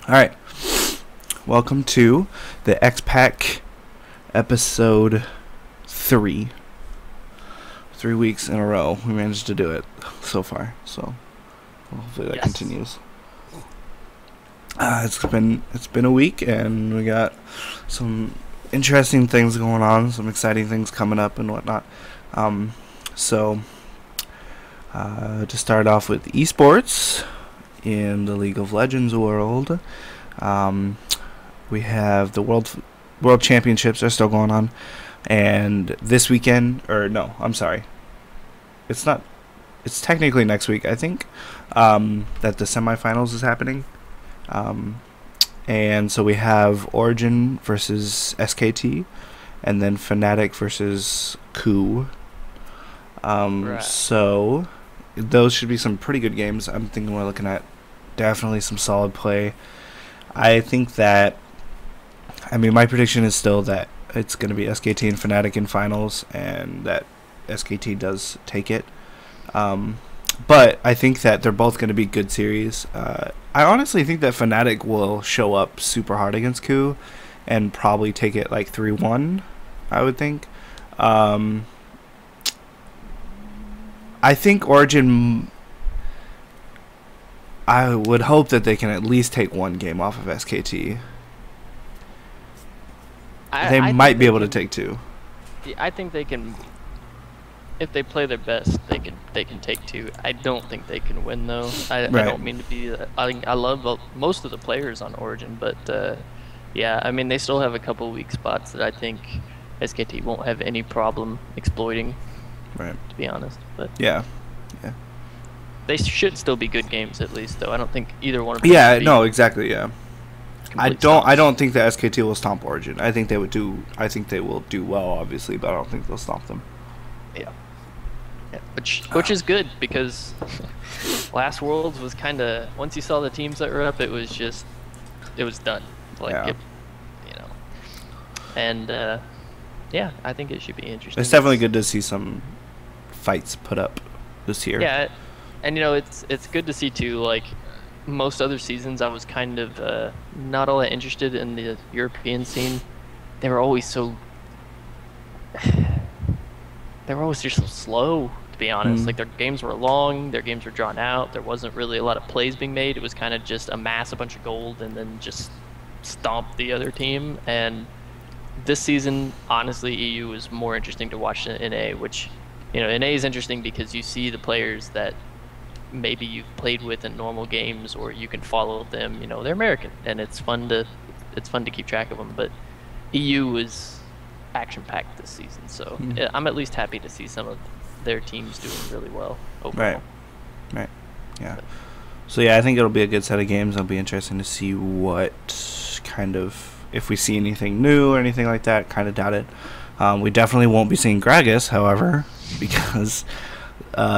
All right. Welcome to the ExPack episode 3. 3 weeks in a row. We managed to do it so far. So hopefully that continues. It's been a week, and we got some interesting things going on, some exciting things coming up and whatnot. To start off with esports in the League of Legends world, we have the World Championships are still going on, and this weekend, or no, I'm sorry, it's not. It's technically next week, I think, that the semifinals is happening. And so we have Origin versus SKT, and then Fnatic versus KOO. Right. So those should be some pretty good games. I'm thinking we're looking at definitely some solid play. I think that, my prediction is still that it's going to be SKT and Fnatic in finals, and that SKT does take it. But I think that they're both going to be good series. I honestly think that Fnatic will show up super hard against KOO and probably take it like 3-1, I would think. I think Origin, I would hope that they can at least take one game off of SKT. They might be able to take 2. I think they can. If they play their best, they can take 2. I don't think they can win though. I don't mean to be. I love most of the players on Origin, but they still have a couple weak spots that I think SKT won't have any problem exploiting. Right. To be honest, but yeah. They should still be good games at least, though. I don't think either one of them. Yeah. No. Exactly. Yeah. I stomps. don't think that SKT will stomp Origin. I think they will do well, obviously, but I don't think they'll stomp them. Yeah. Which is good, because last Worlds was kind of, once you saw the teams that were up, it was done. And I think it should be interesting. It's definitely good to see some fights put up this year. Yeah, and it's good to see too. Like most other seasons, I was kind of not all that interested in the European scene. They were always just so slow, to be honest. Like their games were long, their games were drawn out. There wasn't really a lot of plays being made. It was kind of just amass a bunch of gold and then just stomp the other team. And this season, honestly, EU is more interesting to watch than NA, which, NA is interesting because you see the players that maybe you've played with in normal games, or you can follow them. They're American, and it's fun to keep track of them. But EU is action-packed this season, so I'm at least happy to see some of their teams doing really well overall. Right. Yeah. So I think it'll be a good set of games. It'll be interesting to see what kind of, if we see anything new or anything like that. Kind of doubt it. We definitely won't be seeing Gragas, however, because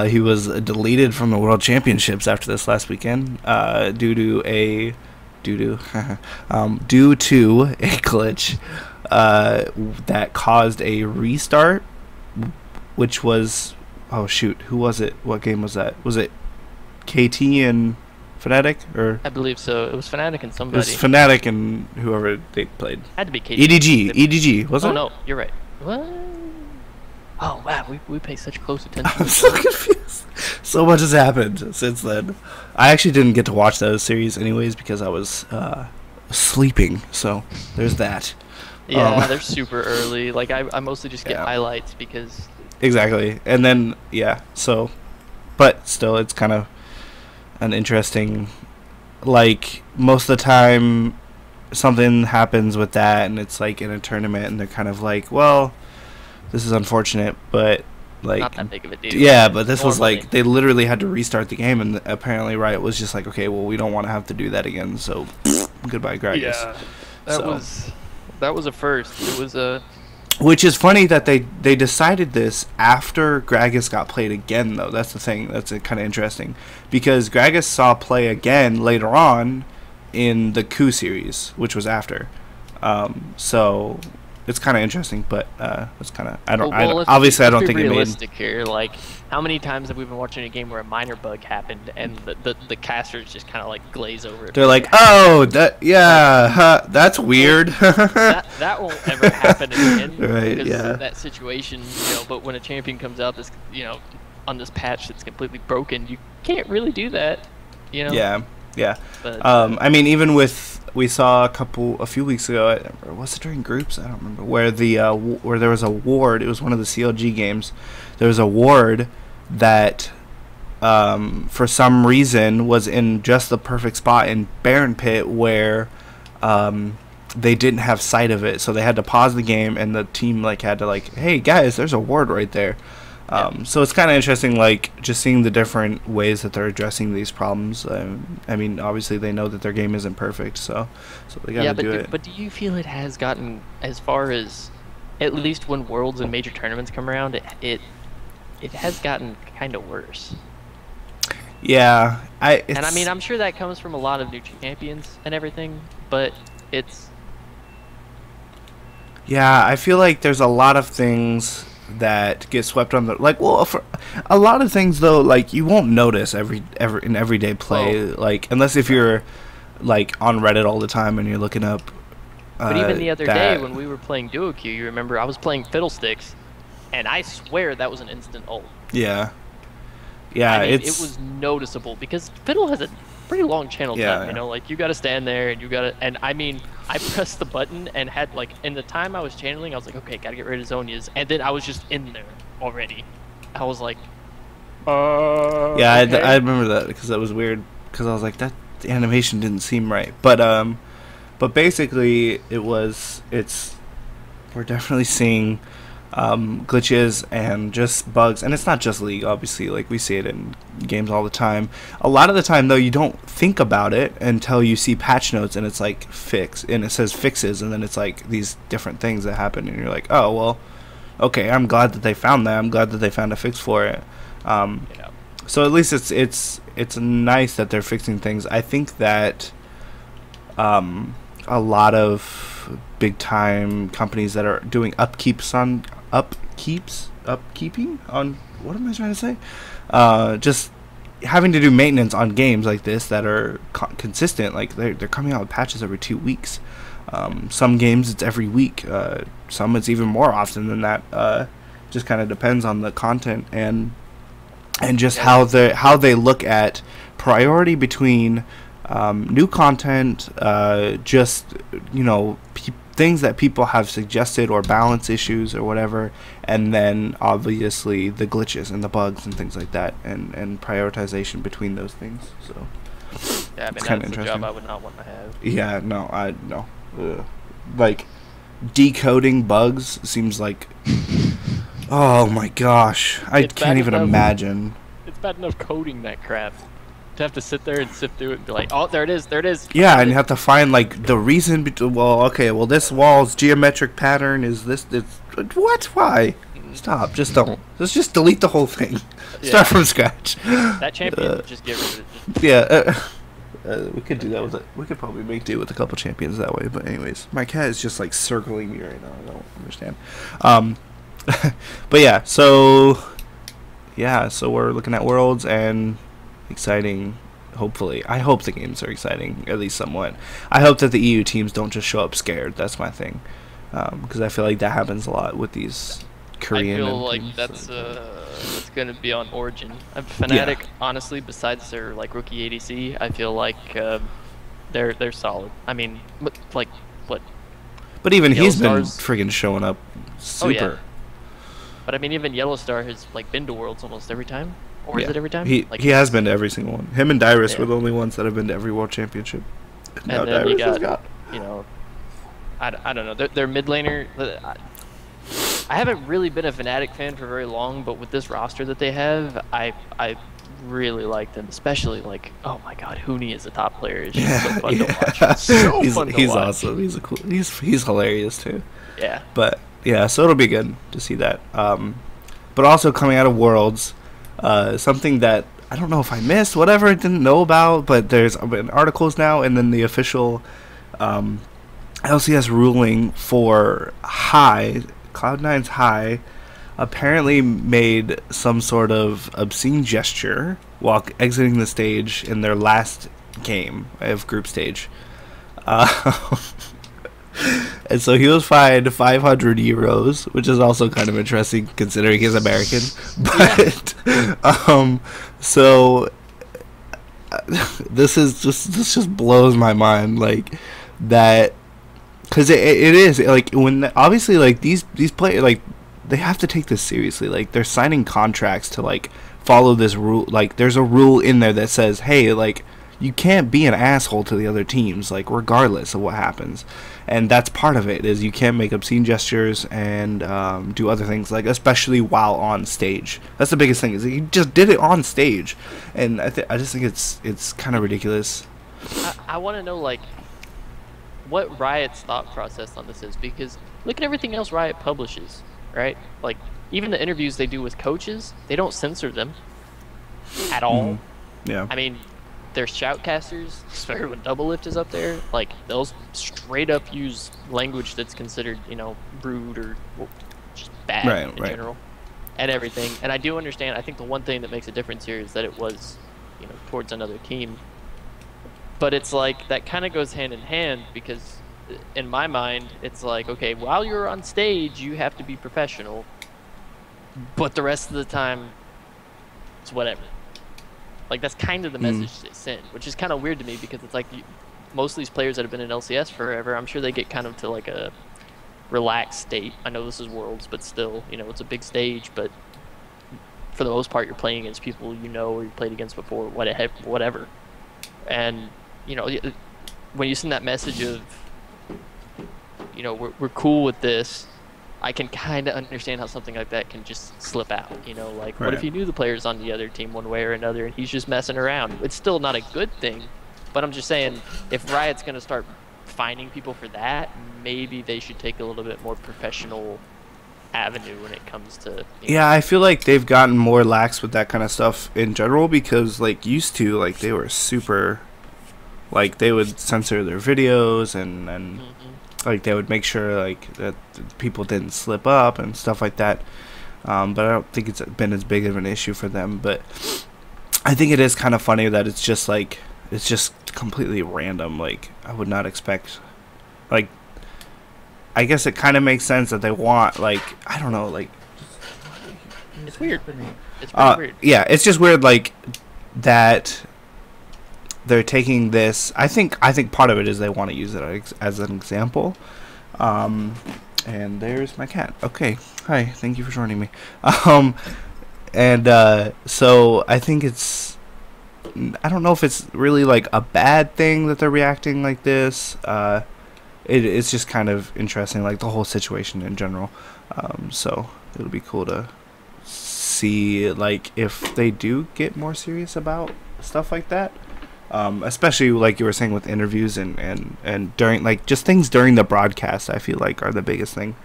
he was deleted from the World Championships after this last weekend due to a glitch that caused a restart, which was, oh shoot, who was it? What game was that? Was it KT and Fnatic, or? I believe so. It was Fnatic and somebody. It was Fnatic and whoever they played. Had to be KT. EDG, wasn't it? Oh no, you're right. What? Oh wow, we pay such close attention. I'm so confused. So much has happened since then. I actually didn't get to watch those series anyways because I was sleeping. So there's that. Yeah, they're super early. Like I mostly just get highlights because. Exactly, and then so, but still, it's kind of an interesting. Like most of the time, something happens with that, and it's like in a tournament, and they're kind of like, well, this is unfortunate, but like not that big of a deal. Yeah, but this was like they literally had to restart the game, and apparently Riot was just like, okay, well, we don't want to have to do that again, so goodbye, Gragas. Yeah, that was a first. It was a. Which is funny that they decided this after Gragas got played again, though. That's the thing. That's kind of interesting, because Gragas saw play again later on in the KOO series, which was after. So it's kind of interesting, but it's kind of I don't let's obviously I don't be think it made. realistic here. Like, how many times have we been watching a game where a minor bug happened and the casters just kind of like glaze over it? They're like, oh, that's weird. that won't ever happen again. Right? Because Yeah. that situation, But when a champion comes out, this on this patch that's completely broken, you can't really do that. Yeah. Yeah. But, I mean, even we saw a few weeks ago, or was it during groups? I don't remember, where where there was a ward. It was one of the CLG games. There was a ward that, for some reason, was in just the perfect spot in Baron Pit where, they didn't have sight of it, so they had to pause the game, and the team had to hey guys, there's a ward right there. So it's kind of interesting, just seeing the different ways that they're addressing these problems. I mean, obviously they know that their game isn't perfect, so they gotta do it. But do you feel it has gotten as far as, at least when Worlds and major tournaments come around, it has gotten kind of worse? Yeah, and I mean, I'm sure that comes from a lot of new champions and everything, but it's. Yeah, I feel like there's a lot of things that get swept on the for a lot of things though, you won't notice in everyday play, unless if you're on Reddit all the time and you're looking up. But even the other day when we were playing duo queue, you remember I was playing Fiddlesticks, and I swear that was an instant ult. Yeah. Yeah, I mean, it was noticeable because Fiddle has a pretty long channel time. You got to stand there and and I mean, I pressed the button and had in the time I was channeling, I was like, okay, gotta get rid of Zonia's, and then I was just in there already. I was like, yeah, okay. I remember that because that was weird because I was like, the animation didn't seem right, but basically we're definitely seeing glitches and just bugs, and it's not just League, obviously, we see it in games all the time. A lot of the time though, you don't think about it until you see patch notes and it's fix, and it says fixes, and then it's these different things that happen, and you're like, oh well, okay, I'm glad that they found that. I'm glad that they found a fix for it. So at least it's nice that they're fixing things. I think that a lot of big time companies that are doing upkeeping on, what am I trying to say? Just having to do maintenance on games like this that are consistent. They're coming out with patches every 2 weeks. Some games it's every week. Some it's even more often than that. Just kind of depends on the content and just how they look at priority between new content, just things that people have suggested or balance issues or whatever, and then obviously the glitches and the bugs and things like that, and prioritization between those things. So yeah, I mean, that's the job I would not want to have. Yeah, no. Decoding bugs seems like, oh my gosh, I can't even imagine. It's bad enough coding that crap. To have to sit there and sift through it and be like, oh, there it is. Yeah, and you have to find the reason. This wall's geometric pattern is this. What? Why? Stop. Just don't. Let's just delete the whole thing. Yeah. Start from scratch. That champion, just get rid of it. Yeah. We could do that with it. We could probably make do with a couple champions that way. But anyways, my cat is just circling me right now. I don't understand. But yeah. So we're looking at Worlds and. Exciting, hopefully. I hope the games are exciting, at least somewhat. I hope that the EU teams don't just show up scared. That's my thing, because I feel like that happens a lot with these Korean. I feel like that's going to be on Origin. Fnatic, honestly, besides their rookie ADC, I feel like they're solid. I mean, what? But even he's been friggin' showing up super. Oh, yeah. But I mean, even Yellowstar has been to Worlds almost every time. Or is it every time? He has been to every single one. Him and Dyrus were the only ones that have been to every World Championship. And now then you got, I don't know. Their mid laner. I haven't really been a Fnatic fan for very long, but with this roster that they have, I really like them. Especially oh my god, Huni as a top player is just so fun to watch. So fun to he's watch. Awesome. He's hilarious too. Yeah. But yeah, so it'll be good to see that. But also coming out of Worlds. Something that I don't know if I missed, whatever I didn't know about, but there's been articles now, and then the official LCS ruling for High, Cloud9's High, apparently made some sort of obscene gesture while exiting the stage in their last game of group stage. And so he was fined 500 euros, which is also kind of interesting considering he's American. But so this just blows my mind, like that, because it is like when obviously like these players, like they have to take this seriously. Like they're signing contracts to like follow this rule. Like there's a rule in there that says, hey, like you can't be an asshole to the other teams, like regardless of what happens. And that's part of it, is you can't make obscene gestures and do other things, like especially while on stage. That's the biggest thing, is he just did it on stage, and I just think it's kind of ridiculous. I want to know like what Riot's thought process on this is, because look at everything else Riot publishes, right? Like even the interviews they do with coaches, they don't censor them at all. Yeah. I mean, their shoutcasters, especially when Double Lift is up there, like they'll straight up use language that's considered, you know, rude or just bad in general, and everything. And I do understand. I think the one thing that makes a difference here is that it was, you know, towards another team. But it's like that kind of goes hand in hand, because in my mind, it's like, okay, while you're on stage, you have to be professional, but the rest of the time, it's whatever. Like, that's kind of the message they send, which is kind of weird to me, because it's like most of these players that have been in LCS forever, I'm sure they get kind of to like a relaxed state. I know this is Worlds, but still, you know, it's a big stage, but for the most part, you're playing against people you know or you played against before, whatever. And, you know, when you send that message of, you know, we're cool with this, I can kind of understand how something like that can just slip out, you know, like what if you knew the players on the other team one way or another and he's just messing around? It's still not a good thing, but I'm just saying, if Riot's going to start finding people for that, maybe they should take a little bit more professional avenue when it comes to, you know. I feel like they've gotten more lax with that kind of stuff in general, because like used to, like they were super, like they would censor their videos and like they would make sure like that people didn't slip up and stuff like that. But I don't think it's been as big of an issue for them. But I think it is kind of funny that it's just like, it's just completely random. Like I would not expect, like, I guess it kind of makes sense that they want, like, I don't know, like, it's weird. It's pretty weird. Yeah, it's just weird, like that they're taking this. I think part of it is they want to use it as an example. And there's my cat. Okay, hi, thank you for joining me. So I think it's, I don't know if it's really like a bad thing that they're reacting like this. It's just kind of interesting, like the whole situation in general. So it'll be cool to see like if they do get more serious about stuff like that. Especially like you were saying with interviews and during, like, just things during the broadcast, I feel like are the biggest thing.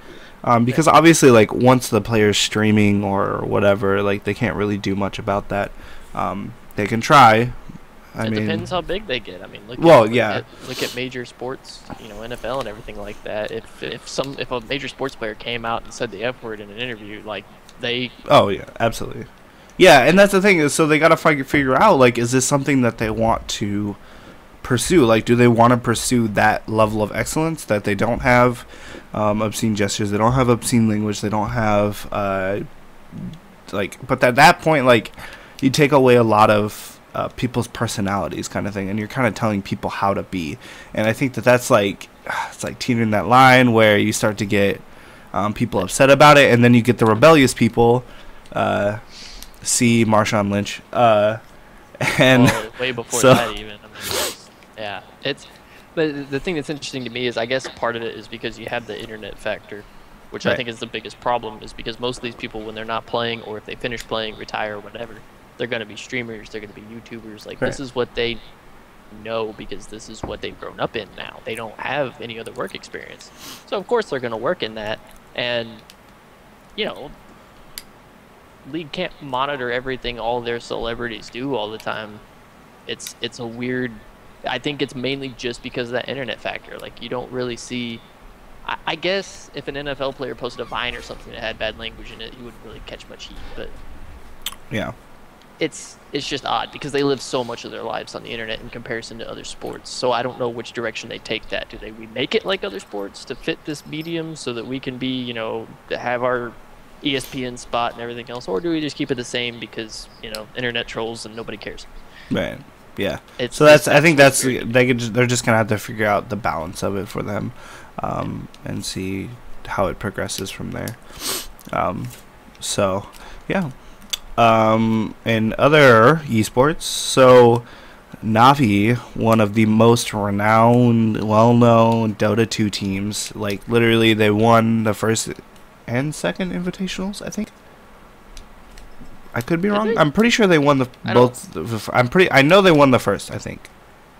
Because obviously, like, once the player's streaming or whatever, like, they can't really do much about that. They can try. I mean, depends how big they get. I mean, look at major sports, you know, NFL and everything like that. If a major sports player came out and said the F word in an interview, like, they... Oh, yeah, absolutely. Yeah, and that's the thing, is so they gotta figure out, like, is this something that they want to pursue? Like, do they want to pursue that level of excellence that they don't have obscene gestures, they don't have obscene language, they don't have like, but at that point, like, you take away a lot of people's personalities, kind of thing, and you're kind of telling people how to be. And I think that's like, it's like teetering that line where you start to get people upset about it, and then you get the rebellious people. See Marshawn Lynch, and way before that even. I mean, yeah, but the thing that's interesting to me is, I guess part of it is because you have the internet factor, which I think is the biggest problem, is because most of these people, when they're not playing, or if they finish playing, retire or whatever, they're going to be streamers, they're going to be YouTubers. Like, this is what they know, because this is what they've grown up in now. They don't have any other work experience. So, of course, they're going to work in that. And, you know, League can't monitor everything all their celebrities do all the time. It's a weird I think it's mainly just because of that internet factor. Like, you don't really see. I guess if an NFL player posted a Vine or something that had bad language in it, he wouldn't really catch much heat. But Yeah. it's just odd because they live so much of their lives on the internet in comparison to other sports. So I don't know which direction they take that. Do we make it like other sports to fit this medium so that we can be, to have our ESPN spot and everything else, or do we just keep it the same because internet trolls and nobody cares? Right. Yeah. It's I think they're just gonna have to figure out the balance of it for them, and see how it progresses from there. So yeah. In other esports, so Navi, one of the most renowned, well-known Dota 2 teams, like literally they won the first and second invitationals, I think. I could be wrong. I'm pretty sure they won both. I know they won the first, I think.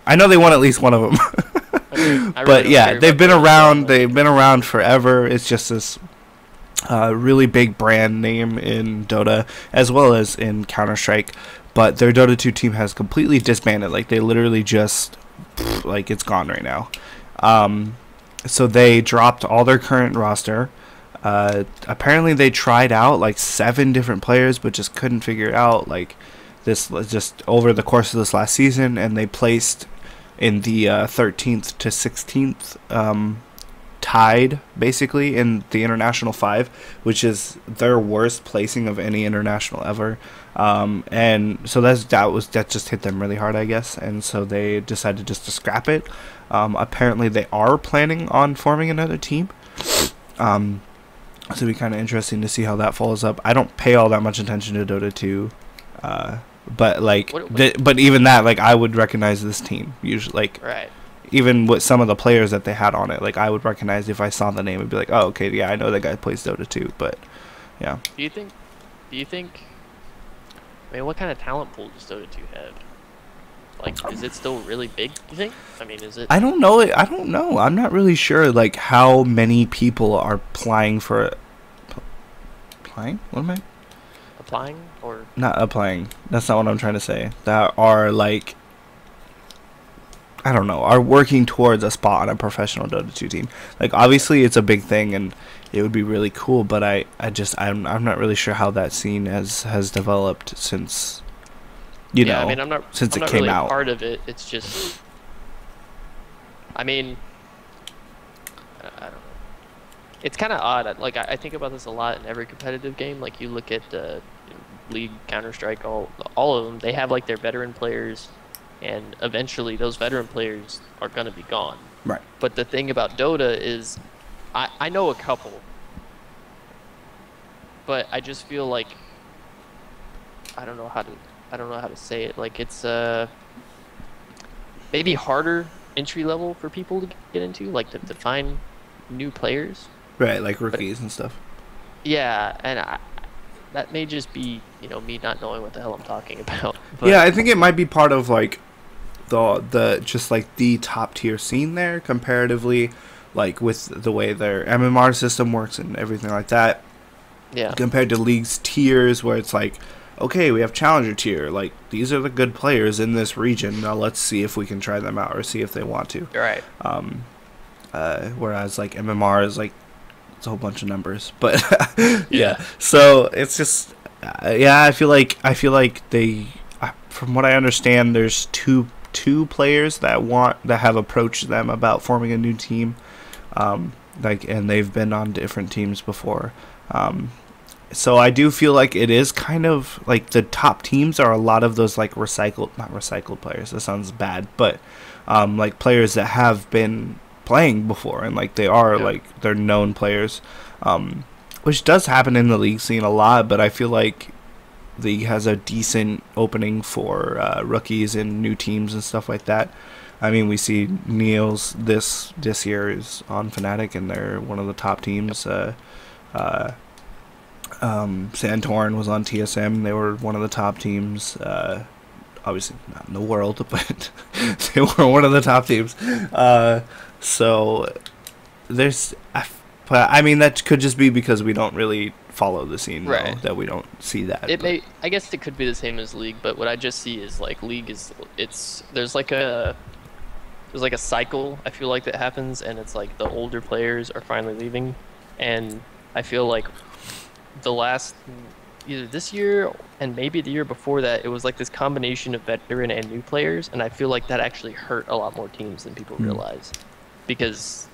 I know they won at least one of them. But yeah, they've been around. They've been around forever. It's just this really big brand name in Dota as well as in Counter-Strike. But their Dota 2 team has completely disbanded. Like, they literally just, like, it's gone right now. So they dropped all their current roster. Apparently they tried out like 7 different players, but just couldn't figure it out. Like, this just over the course of this last season, and they placed in the 13th to 16th, tied basically in the International 5, which is their worst placing of any international ever. And so that just hit them really hard, I guess. And so they decided just to scrap it. Apparently they are planning on forming another team. So it'll be kind of interesting to see how that follows up. I don't pay all that much attention to Dota 2, but like, but even that, like, I would recognize this team usually. Like, right. Even with some of the players that they had on it, like, I would recognize if I saw the name and be like, oh, okay, yeah, I know that guy plays Dota 2. But yeah. Do you think? I mean, what kind of talent pool does Dota 2 have? Like, is it still really big, you think? I mean, is it... I don't know. I'm not really sure, like, how many people are applying for... Applying? What am I? Applying? Or... Not applying. That's not what I'm trying to say. That are, like... I don't know. Are working towards a spot on a professional Dota 2 team. Like, obviously, it's a big thing, and it would be really cool, but I'm not really sure how that scene has developed since... You know, I mean, I'm not really a part of it. It's just, I mean, I don't know. It's kind of odd. Like, I think about this a lot in every competitive game. Like, you look at League, Counter-Strike, all of them. They have like their veteran players, and eventually those veteran players are gonna be gone. Right. But the thing about Dota is, I know a couple, but I just feel like I don't know how to say it. Like, it's maybe harder entry level for people to get into, like to find new players. Right, like rookies and stuff. Yeah, and that may just be, me not knowing what the hell I'm talking about. But yeah, I think it might be part of like the just like the top tier scene there comparatively, like with the way their MMR system works and everything like that. Yeah. Compared to League's tiers where it's like, okay, we have Challenger tier. Like, these are the good players in this region. Now let's see if we can try them out or see if they want to. Right. Whereas, like, MMR is, like, it's a whole bunch of numbers. But, yeah. So, it's just, I feel like they, from what I understand, there's two players that have approached them about forming a new team. And they've been on different teams before. So I do feel like it is kind of like the top teams are a lot of those like not recycled players. That sounds bad, but like players that have been playing before and like they are like they're known players, which does happen in the league scene a lot. But I feel like the league has a decent opening for rookies and new teams and stuff like that. I mean, we see Niels this year is on Fnatic and they're one of the top teams. Santorin was on TSM. They were one of the top teams. Obviously not in the world, but they were one of the top teams. So there's, but I mean that could just be because we don't really follow the scene, right? That we don't see that. I guess it could be the same as League, but what I just see is like League is there's like a there's like a cycle I feel like that happens, and it's like the older players are finally leaving, and I feel like the last either this year and maybe the year before that, it was like this combination of veteran and new players, and I feel like that actually hurt a lot more teams than people realize. Because,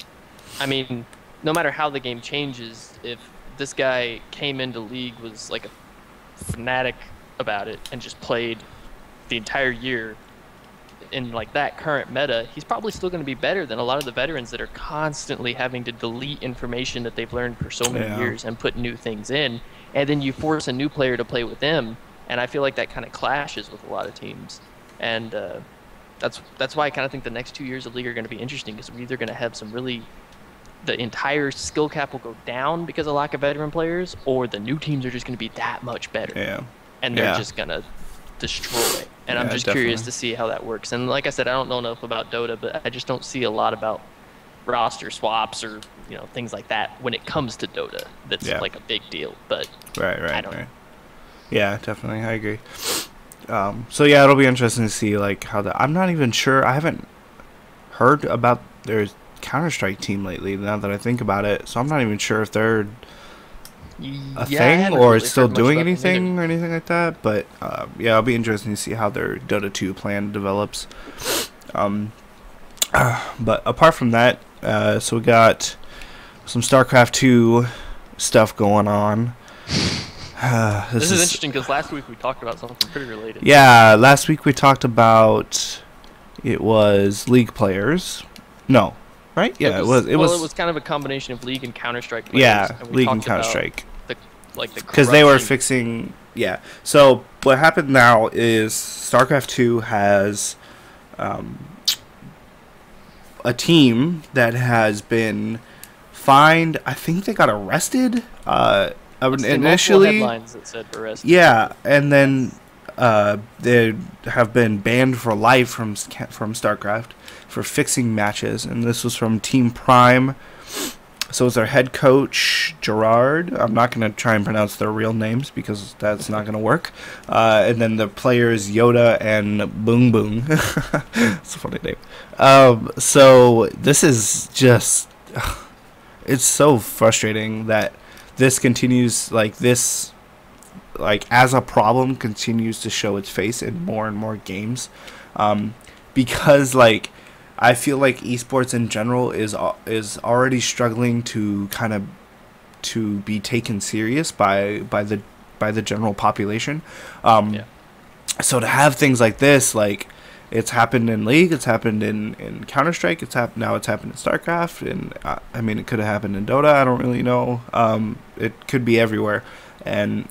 I mean, no matter how the game changes, if this guy came into league, was like a fanatic about it, and just played the entire year in like that current meta, he's probably still going to be better than a lot of the veterans that are constantly having to delete information that they've learned for so many years and put new things in. And then you force a new player to play with them, and I feel like that kind of clashes with a lot of teams. And that's why I kind of think the next 2 years of league are going to be interesting, because we're either going to have some really, the entire skill cap will go down because of lack of veteran players, or the new teams are just going to be that much better. And they're just going to destroy. And I'm just curious to see how that works. And like I said, I don't know enough about Dota, but I just don't see a lot about roster swaps or things like that when it comes to Dota. That's like a big deal. But I don't know. Yeah, definitely, I agree. So yeah, it'll be interesting to see like how that. I'm not even sure. I haven't heard about their Counter-Strike team lately. Now that I think about it, so I'm not even sure if they're a thing or really still doing anything or anything like that. But yeah, it'll be interesting to see how their Dota 2 plan develops. But apart from that, so we got some StarCraft 2 stuff going on. This is interesting because last week we talked about something pretty related. Yeah, last week we talked about, it was League players. No, right? Yeah, it was. It was kind of a combination of League and Counter-Strike players. Yeah, League and Counter-Strike. Because they were fixing. Yeah. So what happened now is StarCraft 2 has a team that has been fined. I think they got arrested. Initially, headlines that said arrested. Yeah, and then they have been banned for life from StarCraft for fixing matches, and this was from Team Prime. So it's their head coach, Gerard. I'm not going to try and pronounce their real names because that's not going to work. And then the players, Yoda and Boom Boom. It's a funny name. So this is just... It's so frustrating that this continues, as a problem, continues to show its face in more and more games. Because, I feel like esports in general is already struggling to be taken serious by the general population. So to have things like this, it's happened in League, it's happened in Counter-Strike, now it's happened in StarCraft, and I mean it could have happened in Dota. I don't really know. It could be everywhere, and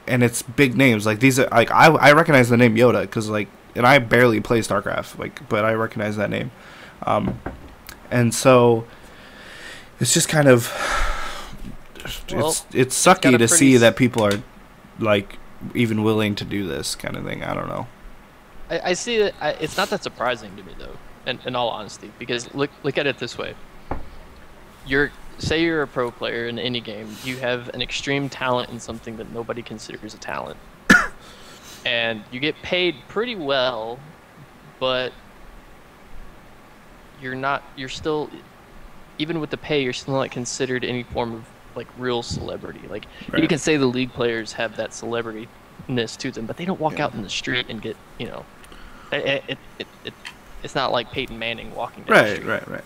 it's big names. These are I recognize the name Yoda because and I barely play StarCraft, but I recognize that name. And so it's just kind of it's sucky to see that people are even willing to do this kind of thing. I don't know. I see that it's not that surprising to me though, in all honesty, because look at it this way. Say you're a pro player in any game, you have an extreme talent in something that nobody considers a talent. And you get paid pretty well, but you're still, even with the pay, you're still not considered any form of real celebrity. You can say the League players have that celebrityness to them, but they don't walk out in the street and get, it's not like Peyton Manning walking down the street. Right.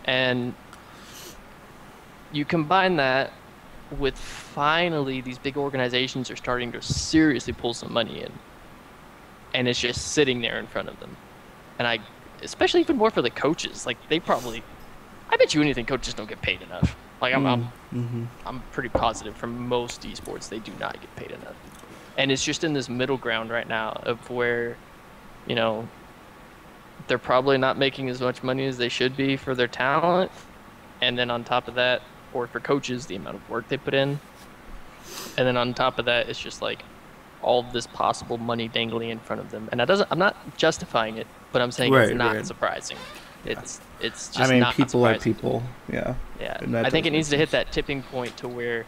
And you combine that with finally these big organizations are starting to seriously pull some money in, and it's just sitting there in front of them. And especially even more for the coaches, I bet you anything coaches don't get paid enough. I'm pretty positive for most esports they do not get paid enough. And it's just in this middle ground right now of where, they're probably not making as much money as they should be for their talent. And then on top of that, or for coaches, the amount of work they put in. And then on top of that, it's just all of this possible money dangling in front of them. And I'm not justifying it, but I'm saying it's not surprising. It's just not people surprising. are people. Yeah. I think it needs to hit that tipping point to where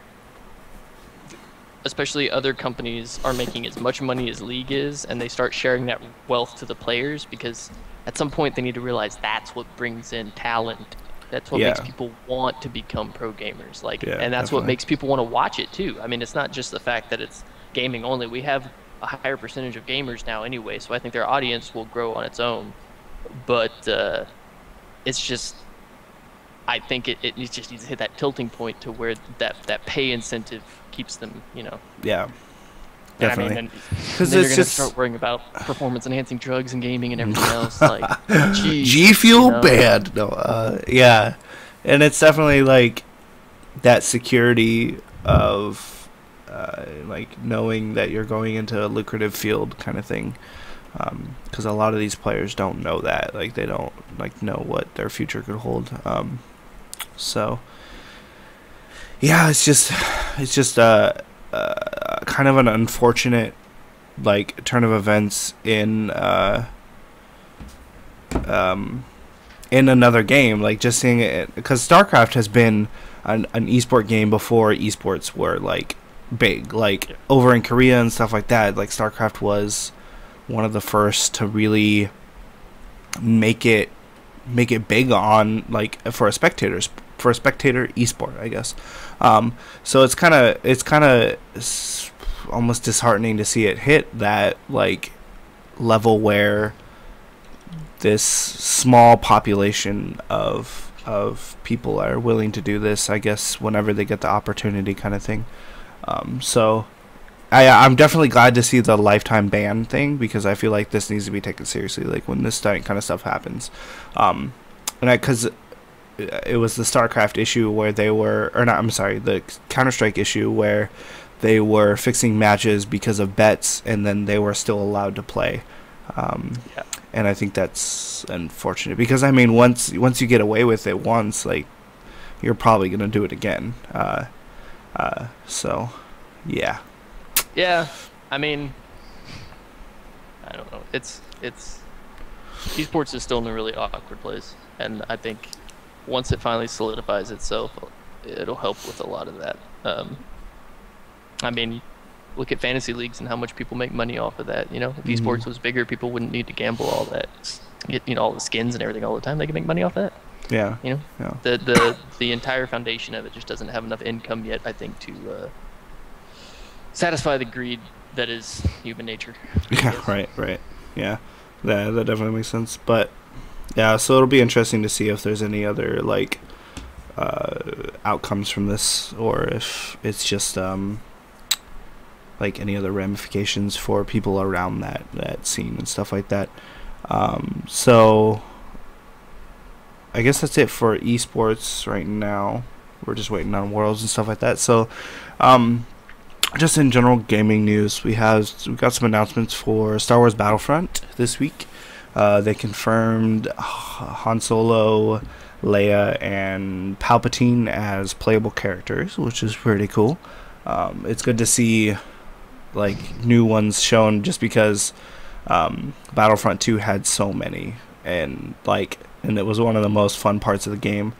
especially other companies are making as much money as League is, and they start sharing that wealth to the players, because at some point they need to realize that's what brings in talent. That's what makes people want to become pro gamers. Like, and that's what makes people want to watch it too. I mean, it's not just the fact that it's gaming only. We have a higher percentage of gamers now anyway, so I think their audience will grow on its own. But it's just, I think it just needs to hit that tilting point to where that pay incentive keeps them, Yeah, definitely. I mean, because they're going to start worrying about performance-enhancing drugs and gaming and everything else. Like, geez, G Fuel bad. No, yeah, and it's definitely like that security of like knowing that you're going into a lucrative field kind of thing. Because a lot of these players don't know that. Like, they don't know what their future could hold. So yeah, it's just kind of an unfortunate turn of events in another game. Like, just seeing it, because StarCraft has been an esport game before esports were big, over in Korea and stuff like that. Like, StarCraft was one of the first to really make it big on for a spectator esport, I guess. So it's kind of almost disheartening to see it hit that level where this small population of people are willing to do this, I guess, whenever they get the opportunity, kind of thing. So I'm definitely glad to see the lifetime ban thing, because I feel like this needs to be taken seriously, when this kind of stuff happens. Because it was the StarCraft issue where they were, or not, I'm sorry, the Counter-Strike issue where they were fixing matches because of bets, and then they were still allowed to play. And I think that's unfortunate, because I mean, once you get away with it once, you're probably gonna do it again. So yeah. Yeah, I mean, I don't know. It's esports is still in a really awkward place, and I think once it finally solidifies itself, it'll help with a lot of that. I mean, look at fantasy leagues and how much people make money off of that. If esports was bigger, people wouldn't need to gamble all that, get all the skins and everything all the time. They can make money off that. Yeah. Yeah. The entire foundation of it just doesn't have enough income yet, I think, to satisfy the greed that is human nature. Yeah, right. Yeah, that definitely makes sense. But yeah, so it'll be interesting to see if there's any other outcomes from this, or if it's just any other ramifications for people around that scene and stuff like that. So I guess that's it for esports right now. We're just waiting on Worlds and stuff like that. So just in general gaming news, we got some announcements for Star Wars Battlefront this week. They confirmed Han Solo, Leia, and Palpatine as playable characters, which is pretty cool. It's good to see new ones shown, just because Battlefront 2 had so many, and it was one of the most fun parts of the game,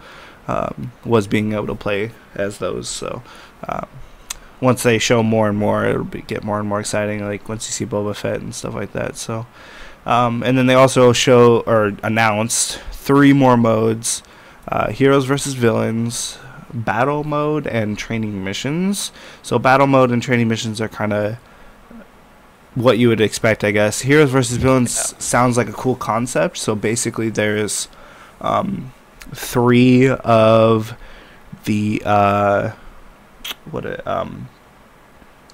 was being able to play as those. So once they show more and more, it'll get more and more exciting, once you see Boba Fett and stuff like that. So and then they also announced 3 more modes: Heroes versus Villains, Battle Mode, and Training Missions. So Battle Mode and Training Missions are kind of what you would expect, I guess. Heroes versus Villains sounds like a cool concept. So basically there's 3 of the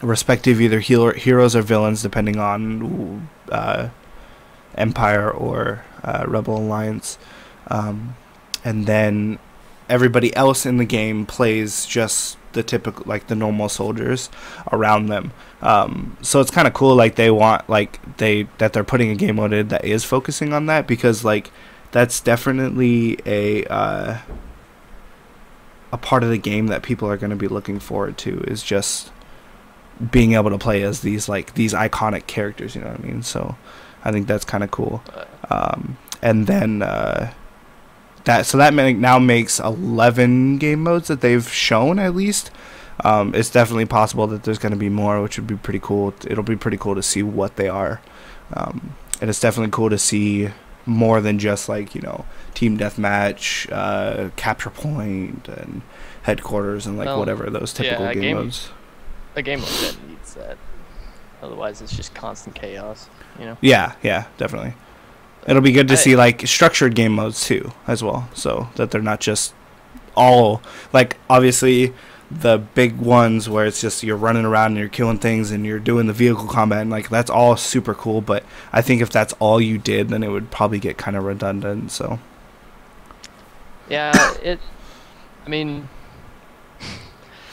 respective either heroes or villains, depending on Empire or Rebel Alliance, and then everybody else in the game plays just the typical, the normal soldiers around them. So it's kind of cool. They want that they're putting a game mode in that is focusing on that, because that's definitely a part of the game that people are going to be looking forward to, is just being able to play as these iconic characters. You know what I mean? So I think that's kind of cool. And then that now makes 11 game modes that they've shown, at least. It's definitely possible that there's going to be more, which would be pretty cool. It'll be pretty cool to see what they are. And it's definitely cool to see more than just like, team deathmatch, capture point, and headquarters, and like whatever those typical game modes. A game like that needs that. Otherwise, it's just constant chaos. Yeah, definitely. It'll be good to see like structured game modes too, as well, so that they're not just all like, obviously the big ones where it's just you're running around and you're killing things and you're doing the vehicle combat, and like that's all super cool, but I think if that's all you did, then it would probably get kind of redundant. So yeah, I mean,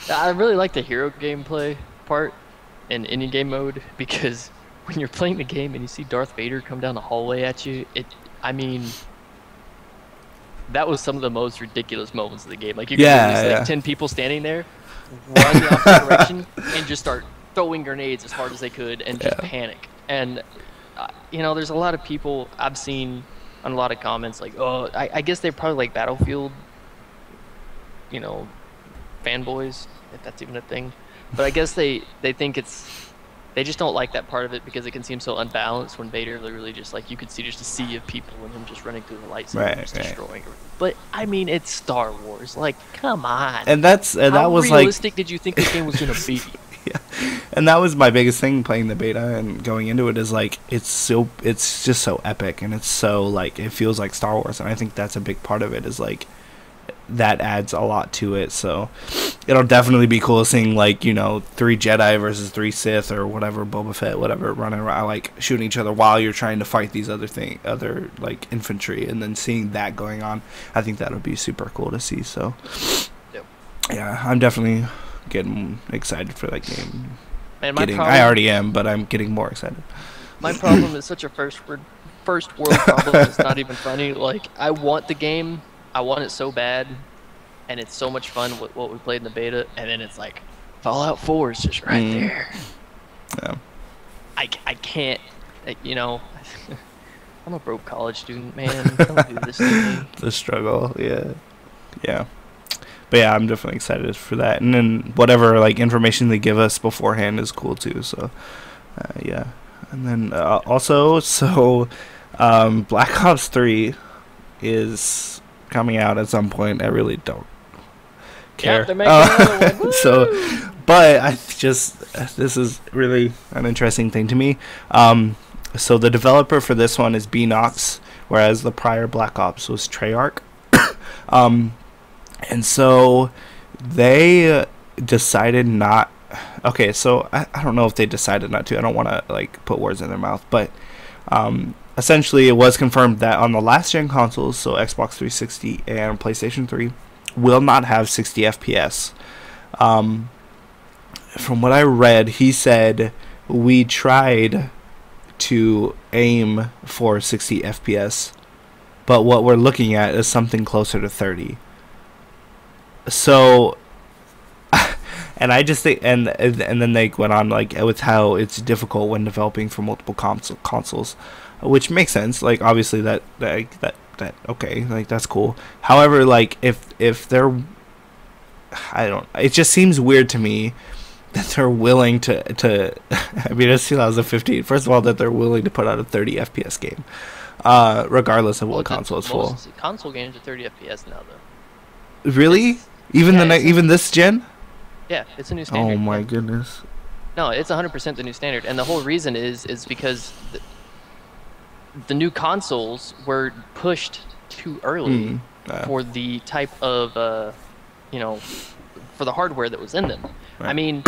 I really like the hero gameplay part in any game mode, because when you're playing the game and you see Darth Vader come down the hallway at you, I mean, that was some of the most ridiculous moments of the game. Like, you could see like 10 people standing there, run the opposite direction, and just start throwing grenades as hard as they could and just panic. And, there's a lot of people I've seen on a lot of comments like, oh, I guess they're probably like Battlefield, fanboys, if that's even a thing. But I guess they think they just don't like that part of it, because it can seem so unbalanced when Vader literally just, like, you could see just a sea of people and him just running through the lightsaber and just destroying everything. But I mean, it's Star Wars. Like, come on. And that was like, realistic did you think this game was gonna be? Yeah, and that was my biggest thing playing the beta and going into it, is like it's just so epic, and it's so like it feels like Star Wars, and I think that's a big part of it, is like that adds a lot to it. So it'll definitely be cool seeing like 3 Jedi versus 3 Sith or whatever, Boba Fett, whatever, running around like shooting each other while you're trying to fight these other like infantry, and then seeing that going on. I think that would be super cool to see. So yeah, I'm definitely getting excited for that game. Man, I already am, but I'm getting more excited. My problem is such a first world problem. It's not even funny. Like, I want the game. I want it so bad, and it's so much fun with what we played in the beta, and then it's like Fallout 4 is just right there. Yeah. I can't, I'm a broke college student, man. Don't do this to me. The struggle, yeah. But yeah, I'm definitely excited for that, and then whatever like information they give us beforehand is cool too. So yeah, and then also, Black Ops 3 is coming out at some point. I really don't care. They're making another one. So, but this is really an interesting thing to me. So the developer for this one is Beanox, whereas the prior Black Ops was Treyarch. And so they decided not. Okay, so I don't know if they decided not to. I don't want to like put words in their mouth, but essentially it was confirmed that on the last gen consoles, so Xbox 360 and PlayStation 3, will not have 60 FPS. From what I read, he said we tried to aim for 60 FPS, but what we're looking at is something closer to 30. So, and I just think, and then they went on like with how it's difficult when developing for multiple consoles, which makes sense. Like, obviously that okay, like that's cool. However, like if they're, it just seems weird to me that they're willing to I mean, it's 2015. First of all, that they're willing to put out a 30 FPS game, regardless of what console it's full. Console games are 30 FPS now, though. Really? Even this gen? Yeah, it's a new standard. Oh my goodness. No, it's 100% the new standard, and the whole reason is because the new consoles were pushed too early for the type of for the hardware that was in them. Right. I mean,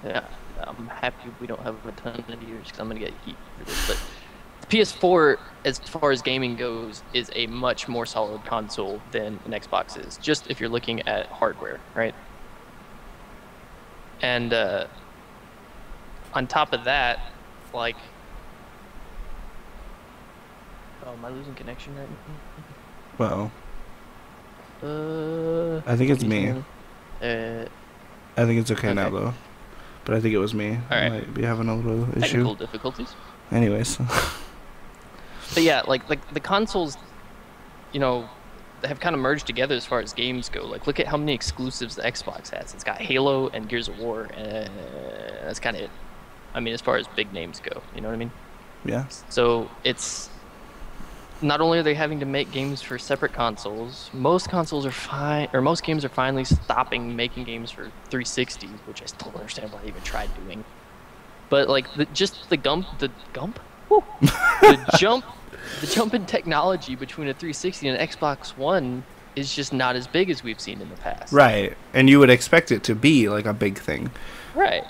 yeah, I'm happy we don't have a ton of years because I'm gonna get heat for this, but PS4, as far as gaming goes, is a much more solid console than an Xbox is, just if you're looking at hardware, right? And on top of that, like, oh, am I losing connection right now? Well, I think it's me. I think it's okay now, though. But I think it was me. All right. I might be having a little issue. Technical difficulties. Anyways. But yeah, like the consoles, have kind of merged together as far as games go. Like, look at how many exclusives the Xbox has. It's got Halo and Gears of War, and that's kind of it. I mean, as far as big names go, you know what I mean? Yeah. So it's not only are they having to make games for separate consoles, most consoles are fine, or most games are finally stopping making games for 360, which I still don't understand why they even tried doing. But like the jump in technology between a 360 and an Xbox One is just not as big as we've seen in the past. Right, and you would expect it to be like a big thing. Right.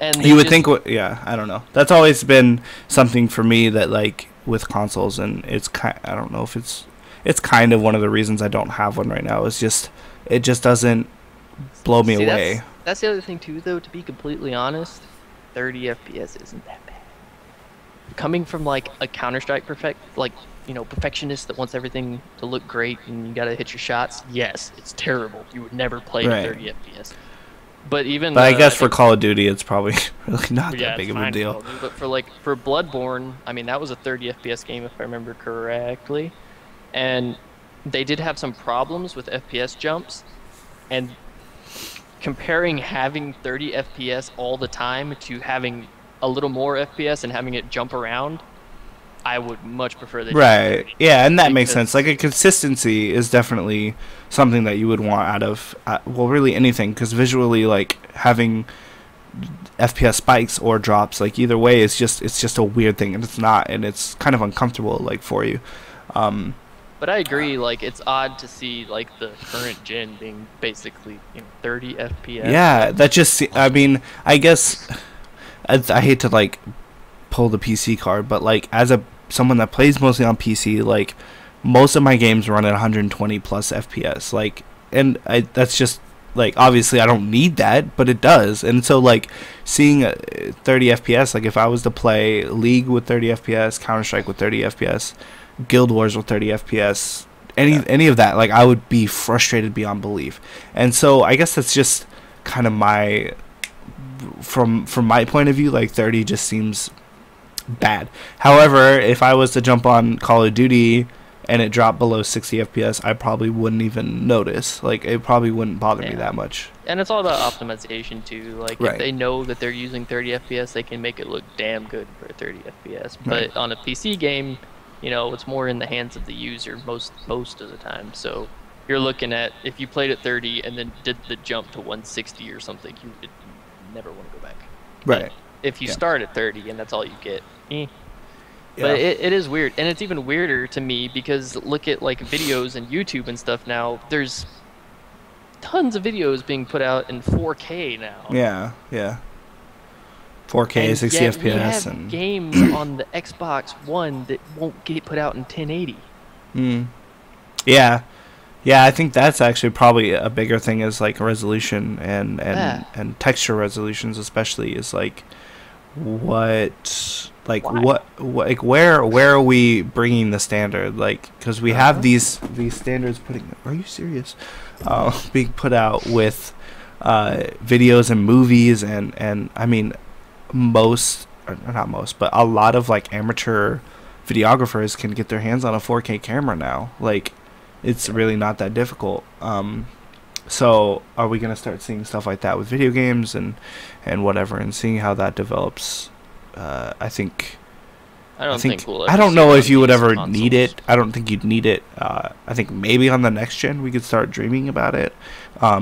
And you would think, yeah, I don't know. That's always been something for me that, like, with consoles, and I don't know if it's kind of one of the reasons I don't have one right now. Is just it just doesn't blow me away. That's the other thing too, though. To be completely honest, 30 FPS isn't that bad. Coming from like a Counter-Strike perfectionist that wants everything to look great and you gotta hit your shots. Yes, it's terrible. You would never play at 30 FPS. But I guess for Call of Duty, it's probably really not that big of a deal. But for Bloodborne, I mean, that was a 30 FPS game if I remember correctly, and they did have some problems with FPS jumps, and comparing having 30 FPS all the time to having a little more FPS and having it jump around, I would much prefer that. Right. Yeah, and that makes sense. Like, a consistency is definitely something that you would want out of, well, really anything, because visually, like, having FPS spikes or drops, like, either way, it's just a weird thing, and it's kind of uncomfortable, like, for you. But I agree, like, it's odd to see, like, the current gen being basically, 30 FPS. Yeah, that just, I mean, I guess, I hate to, like, pull the PC card, but, like, as someone that plays mostly on PC, like, most of my games run at 120 plus FPS, like, and that's just, like, obviously I don't need that, but it does. And so, like, seeing 30 FPS, like, if I was to play League with 30 FPS, Counter-Strike with 30 FPS, Guild Wars with 30 FPS, any of that, like, I would be frustrated beyond belief. And so I guess that's just kind of from my point of view, like, 30 just seems bad. However, if I was to jump on Call of Duty and it dropped below 60 FPS, I probably wouldn't even notice. Like, it probably wouldn't bother me that much. And it's all about optimization too. Like, if they know that they're using 30 FPS, they can make it look damn good for 30 FPS. But on a PC game, it's more in the hands of the user most of the time. So you're looking at, if you played at 30 and then did the jump to 160 or something, you would never want to go back. Right. If you start at 30 and that's all you get. But it is weird, and it's even weirder to me because look at, like, videos and YouTube and stuff now. There's tons of videos being put out in 4K now. Yeah. 4K, and 60 FPS, we have games on the Xbox One that won't get put out in 1080. Yeah, I think that's actually probably a bigger thing, is like resolution and texture resolutions, especially, is like where are we bringing the standard? Like, because we have these standards are you serious? Being put out with videos and movies, and I mean, not most, but a lot of, like, amateur videographers can get their hands on a 4K camera now. Like, it's really not that difficult. So are we gonna start seeing stuff like that with video games and whatever, and seeing how that develops? I don't know if you would ever need it. I don't think you'd need it. I think maybe on the next gen we could start dreaming about it. I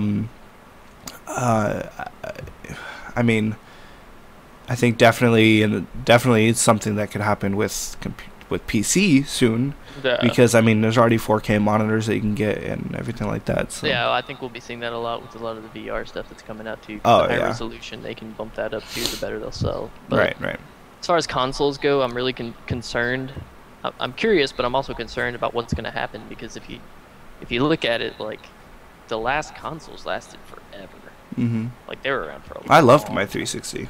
mean, I think definitely it's something that could happen with PC soon, because I mean, there's already 4K monitors that you can get and everything like that. So. Yeah, I think we'll be seeing that a lot with a lot of the VR stuff that's coming out too. Oh, the high resolution, they can bump that up too. The better they'll sell. But right. As far as consoles go, I'm really concerned. I'm curious, but I'm also concerned about what's going to happen, because if you look at it, like, the last consoles lasted forever. Mm-hmm. Like, they were around for a long time. I loved my 360.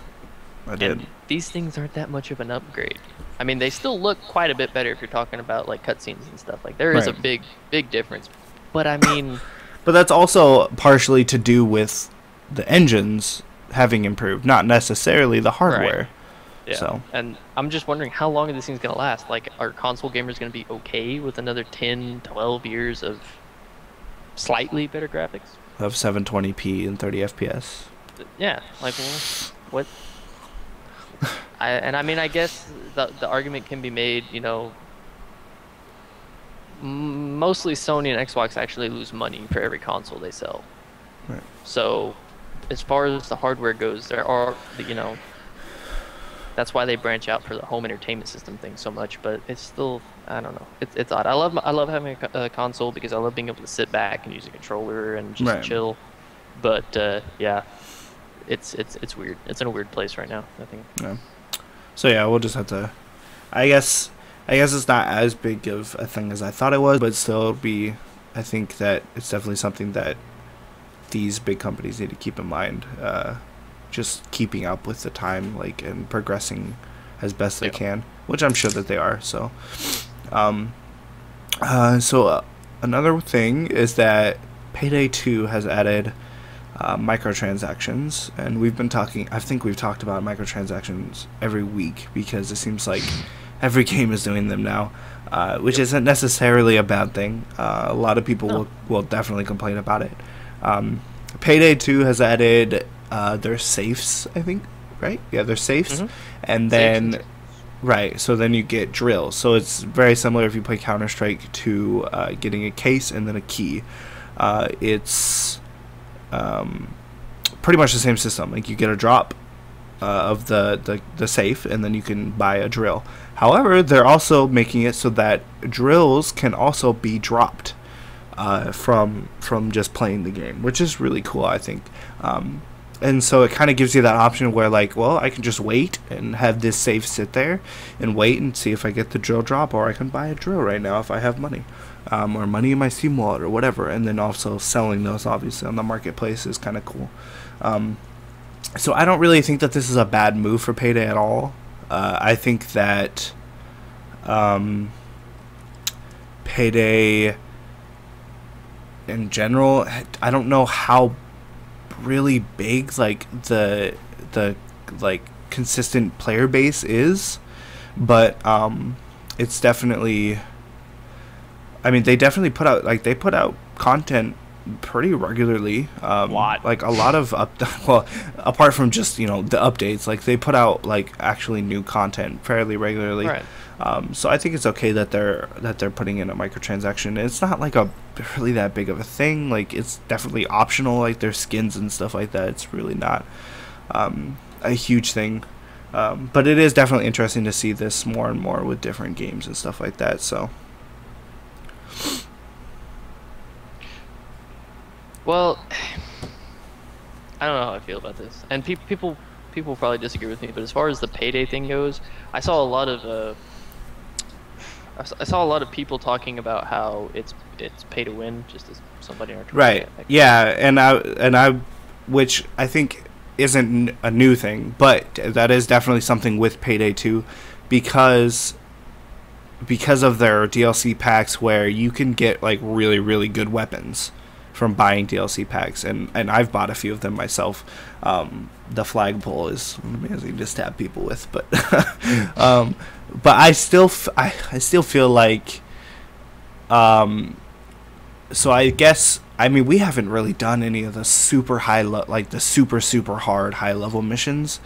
I did. And these things aren't that much of an upgrade. I mean, they still look quite a bit better if you're talking about, like, cutscenes and stuff. Like, there is a big difference. But I mean, but that's also partially to do with the engines having improved, not necessarily the hardware. Yeah. So. And I'm just wondering, how long are these things going to last? Like, are console gamers going to be okay with another 10, 12 years of slightly better graphics. Of 720p and 30 FPS. Yeah, like, well, what? I mean, I guess the argument can be made, you know, mostly Sony and Xbox actually lose money for every console they sell. Right. So, as far as the hardware goes, there are, you know, that's why they branch out for the home entertainment system thing so much. But it's still, I don't know, it's odd. I love having a console because I love being able to sit back and use a controller and just chill. But yeah, it's weird. It's in a weird place right now, I think. Yeah. So yeah, we'll just have to. I guess it's not as big of a thing as I thought it was, but still be. I think that it's definitely something that these big companies need to keep in mind. Just keeping up with the time, like, and progressing as best they can, which I'm sure that they are. So, another thing is that Payday 2 has added microtransactions, and we've been talking. I think we've talked about microtransactions every week because it seems like every game is doing them now, which isn't necessarily a bad thing. A lot of people will definitely complain about it. Payday 2 has added their safes, I think, right? Yeah, they're safes, and then so then you get drills. So it's very similar if you play Counter-Strike to getting a case and then a key. It's pretty much the same system. Like, you get a drop of the safe, and then you can buy a drill. However, they're also making it so that drills can also be dropped from just playing the game, which is really cool, I think. And so it kind of gives you that option where, like, well, I can just wait and have this safe sit there and wait and see if I get the drill drop, or I can buy a drill right now if I have money, or money in my Steam wallet or whatever. And then also selling those, obviously, on the marketplace is kind of cool. So I don't really think that this is a bad move for Payday at all. I think that Payday in general, I don't know how really big like the like consistent player base is, but it's definitely, I mean, they definitely put out content pretty regularly, like a lot of well, apart from just, you know, the updates, like they put out like actually new content fairly regularly. Right. So I think it's okay that they're putting in a microtransaction. It's not like a really that big of a thing. Like, it's definitely optional, like their skins and stuff like that. It's really not a huge thing. But it is definitely interesting to see this more and more with different games and stuff like that. So, well, I don't know how I feel about this, and people probably disagree with me. But as far as the Payday thing goes, I saw a lot of people talking about how it's pay to win, just as somebody in our right. Yeah, and I, which I think isn't a new thing, but that is definitely something with Payday 2, because of their DLC packs where you can get like really, really good weapons from buying DLC packs, and I've bought a few of them myself. The flagpole is amazing to stab people with, but but I still feel like, so I guess, I mean, we haven't really done any of the super high like the super hard high level missions,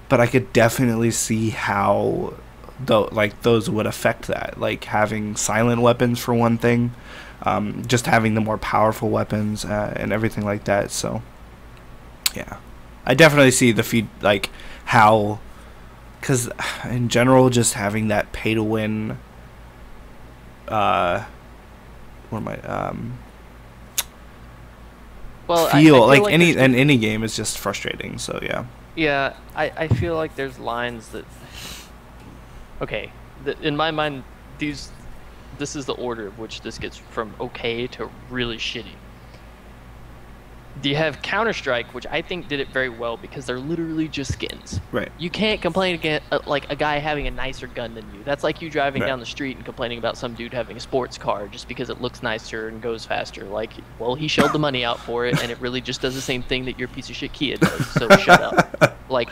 but I could definitely see how those would affect that, like having silent weapons for one thing, just having the more powerful weapons and everything like that. So yeah, I definitely see the like how, because in general, just having that pay to win, feel like any game is just frustrating. So yeah. Yeah, I feel like there's lines that, okay, in my mind, this is the order of which this gets from okay to really shitty. You have Counter-Strike, which I think did it very well because they're literally just skins. Right. You can't complain against like a guy having a nicer gun than you. That's like you driving down the street and complaining about some dude having a sports car just because it looks nicer and goes faster. Like, well, he shelled the money out for it, and it really just does the same thing that your piece of shit Kia does. So shut up. Like,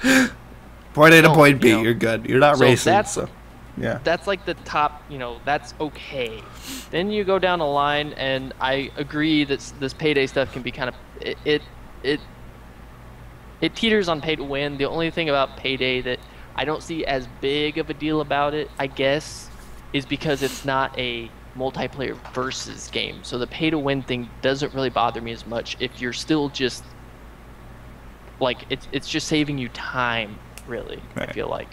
point A to point B, you're good. You're not racing. Yeah. That's like the top, that's okay. Then you go down the line, and I agree that this payday stuff can be kind of it teeters on pay to win. The only thing about payday that I don't see as big of a deal about it, I guess, is because it's not a multiplayer versus game. So the pay to win thing doesn't really bother me as much if you're still just like it's just saving you time, really. Right. I feel like.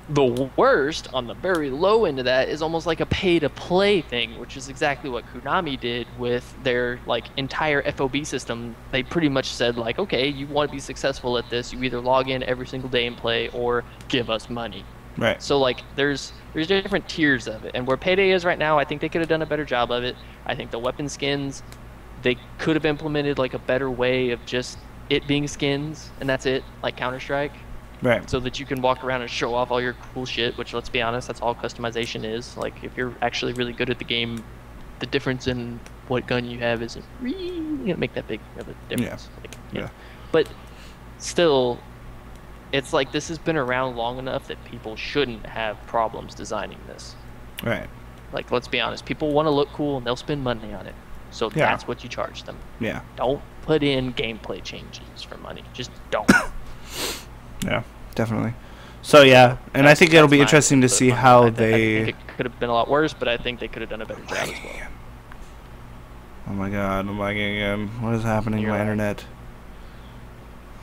The worst, on the very low end of that, is almost like a pay-to-play thing, which is exactly what Konami did with their like entire FOB system. They pretty much said like, okay, you want to be successful at this, you either log in every single day and play, or give us money. Right. So like, there's different tiers of it, and where Payday is right now, I think they could have done a better job of it. I think the weapon skins, they could have implemented like a better way of just it being skins, and that's it, like Counter-Strike. Right. So that you can walk around and show off all your cool shit, which, let's be honest, that's all customization is. Like, if you're actually really good at the game, the difference in what gun you have isn't really gonna make that big of a difference. Yeah. Like, yeah. But still, it's like this has been around long enough that people shouldn't have problems designing this. Right. Like, let's be honest, people want to look cool and they'll spend money on it. So that's what you charge them. Yeah. Don't put in gameplay changes for money. Just don't. Yeah, definitely. So yeah, and I think it'll be interesting to see how they. I think it could have been a lot worse, but I think they could have done a better job as well. Oh my god, I'm lagging again. What is happening to my internet?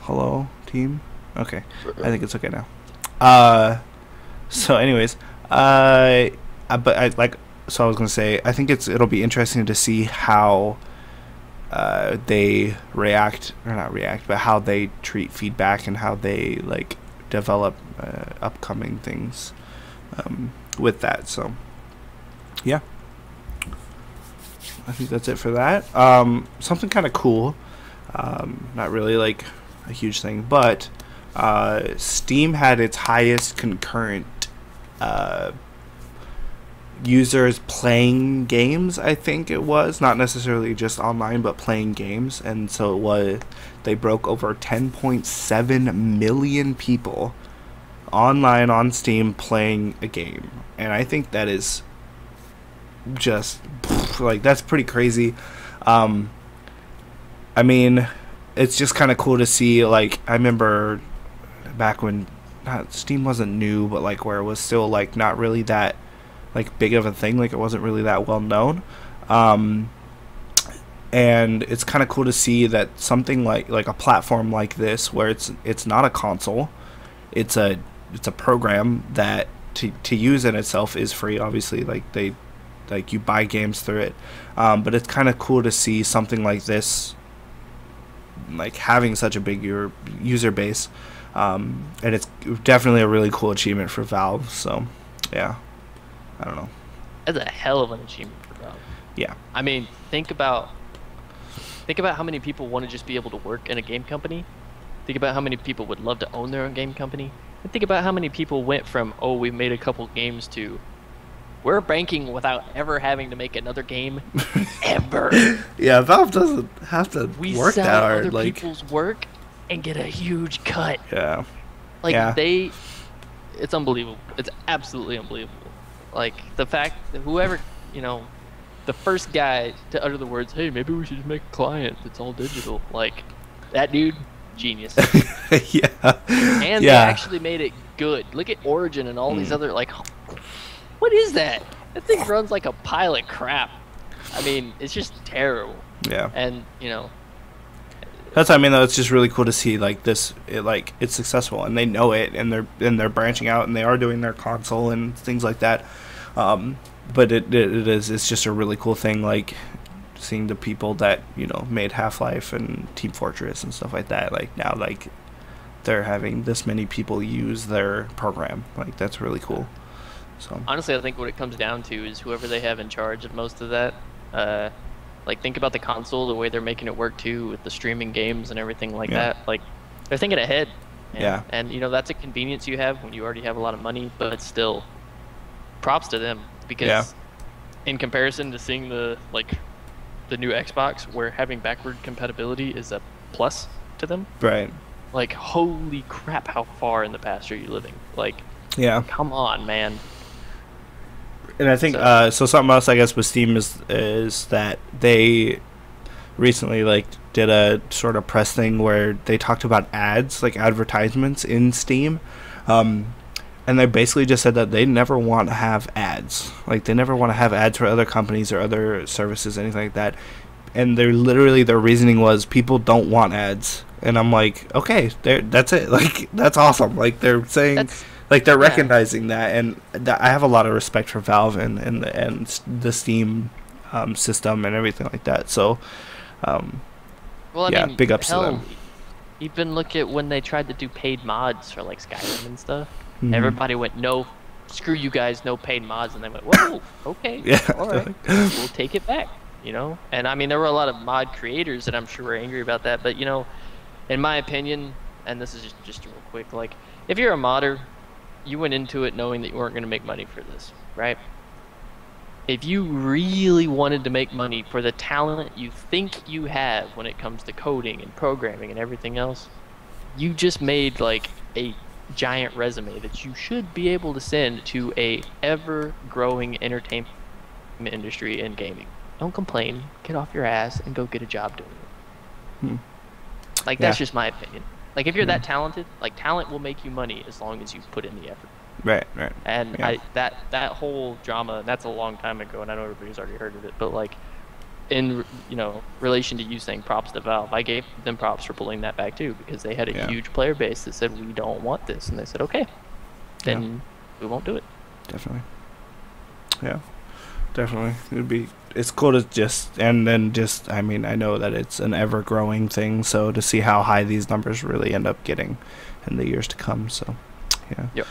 Hello, team? Okay, I think it's okay now. So anyways, so I was gonna say, I think it'll be interesting to see how they react, or not react, but how they treat feedback and how they like develop upcoming things with that. So yeah, I think that's it for that. Something kind of cool, not really like a huge thing, but Steam had its highest concurrent users playing games. I think it was not necessarily just online, but playing games, and so they broke over 10.7 million people online on Steam playing a game, and I think that is just like, that's pretty crazy. I mean, it's just kind of cool to see. Like, I remember back when Steam wasn't new, but like where it was still like not really that like big of a thing, like it wasn't really that well known, and it's kind of cool to see that something like a platform like this, where it's not a console, it's a program that to use in itself is free, obviously, like you buy games through it, but it's kind of cool to see something like this like having such a big user base, and it's definitely a really cool achievement for Valve. So yeah, I don't know. That's a hell of an achievement for Valve. Yeah. I mean, think about how many people want to just be able to work in a game company. Think about how many people would love to own their own game company. And think about how many people went from, oh, we've made a couple games, to we're banking without ever having to make another game ever. Yeah, Valve doesn't have to work that hard. Other like people's work and get a huge cut. Yeah. Like yeah. It's unbelievable. It's absolutely unbelievable. Like, the fact that whoever, the first guy to utter the words, hey, maybe we should just make a client that's all digital. Like, that dude, genius. Yeah. And they actually made it good. Look at Origin and all these other, like, what is that? That thing runs like a pile of crap. I mean, it's just terrible. Yeah. And, that's what I mean, though. It's just really cool to see like this. It's successful, and they know it, and they're branching out, and they are doing their console and things like that. But it's just a really cool thing, like seeing the people that made Half-Life and Team Fortress and stuff like that. Like now, like they're having this many people use their program. Like, that's really cool. So honestly, I think what it comes down to is whoever they have in charge of most of that. Like, think about the console, the way they're making it work too, with the streaming games and everything like that. Like, they're thinking ahead. And that's a convenience you have when you already have a lot of money, but still, props to them, because in comparison to seeing the new Xbox, where having backward compatibility is a plus to them. Right. Like, holy crap, how far in the past are you living? Like, yeah. Come on, man. And I think so something else I guess with Steam is that they recently like did a sort of press thing where they talked about ads, like advertisements in Steam. And they basically just said that they never want to have ads. Like they never want to have ads for other companies or other services, anything like that. And their reasoning was people don't want ads. And I'm like, okay, that's it. Like that's awesome. Like they're saying they're recognizing that, and I have a lot of respect for Valve and the Steam system and everything like that. So well, I mean, big ups to them. Even look at when they tried to do paid mods for like Skyrim and stuff. Mm-hmm. Everybody went, no, screw you guys, no paid mods. And they went, whoa, okay, all right, we'll take it back, you know? And I mean, there were a lot of mod creators that I'm sure were angry about that. But, you know, in my opinion, and this is just real quick, like, if you're a modder, you went into it knowing that you weren't going to make money for this, right? If you really wanted to make money for the talent you think you have when it comes to coding and programming and everything else, you just made like a giant resume that you should be able to send to a ever-growing entertainment industry in gaming. Don't complain. Get off your ass and go get a job doing it. Like, that's just my opinion. Like, if you're that talented, like, talent will make you money as long as you put in the effort. Right. And that whole drama, that's a long time ago, and I know everybody's already heard of it, but like, in relation to you saying props to Valve, I gave them props for pulling that back too, because they had a huge player base that said we don't want this, and they said okay, then we won't do it. Definitely. Yeah, definitely. It's cool to just I mean, I know that it's an ever growing thing, so to see how high these numbers really end up getting in the years to come. So yeah. Yep.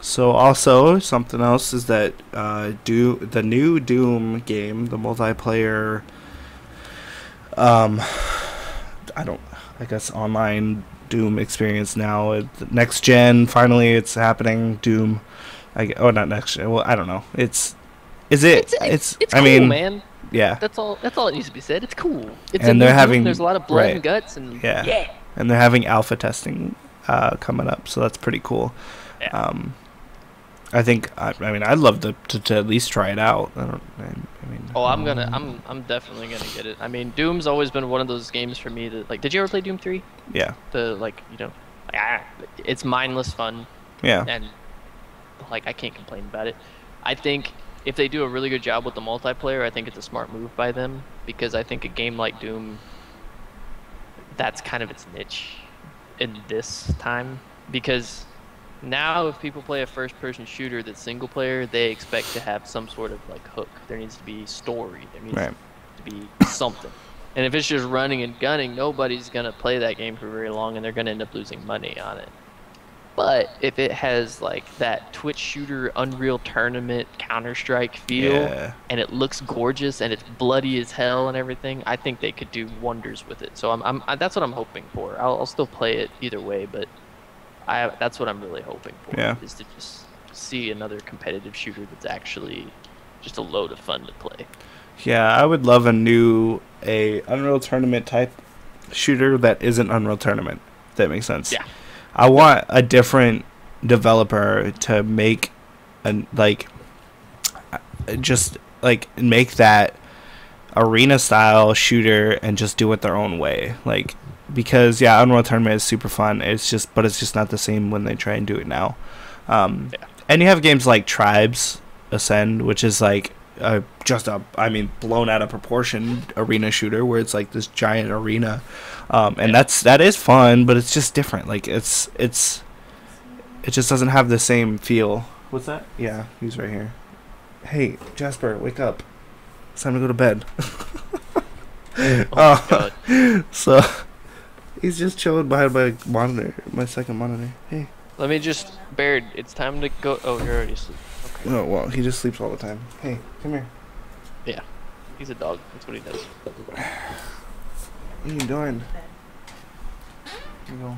So also something else is that the new Doom game, the multiplayer, I guess online Doom experience now. Next gen, finally, it's happening. Doom, not next gen. Well, I don't know. It's cool, man. Yeah. That's all it needs to be said. It's cool. And they're having there's a lot of blood and guts and and they're having alpha testing coming up, so that's pretty cool. Yeah. I think I'd love to at least try it out. I'm definitely gonna get it. I mean, Doom's always been one of those games for me that, like, did you ever play Doom 3? Yeah. It's mindless fun. Yeah. And like, I can't complain about it. I think if they do a really good job with the multiplayer, I think it's a smart move by them, because I think a game like Doom, that's kind of its niche in this time, because now if people play a first-person shooter that's single player, they expect to have some sort of like hook. There needs to be story. There needs to be something. And if it's just running and gunning, nobody's gonna play that game for very long, and they're gonna end up losing money on it. But if it has like that Twitch shooter, Unreal Tournament, Counter-Strike feel, and it looks gorgeous and it's bloody as hell and everything, I think they could do wonders with it. So that's what I'm hoping for. I'll still play it either way, but that's what I'm really hoping for, is to just see another competitive shooter that's actually just a load of fun to play. Yeah, I would love a Unreal Tournament type shooter that isn't Unreal Tournament, if that makes sense. Yeah. I want a different developer to make make that arena style shooter and just do it their own way. Like, because Unreal Tournament is super fun. It's just not the same when they try and do it now. And you have games like Tribes Ascend, which is like blown out of proportion arena shooter where it's like this giant arena, and that is fun, but it's just different. Like it just doesn't have the same feel. What's that? Yeah, he's right here. Hey, Jasper, wake up! It's time to go to bed. Oh my God. So he's just chilling behind my second monitor. Hey. Let me just, Baird, it's time to go. Oh, you're already asleep. Okay. No, well, he just sleeps all the time. Hey, come here. Yeah, he's a dog. That's what he does. What are you doing? Here you go.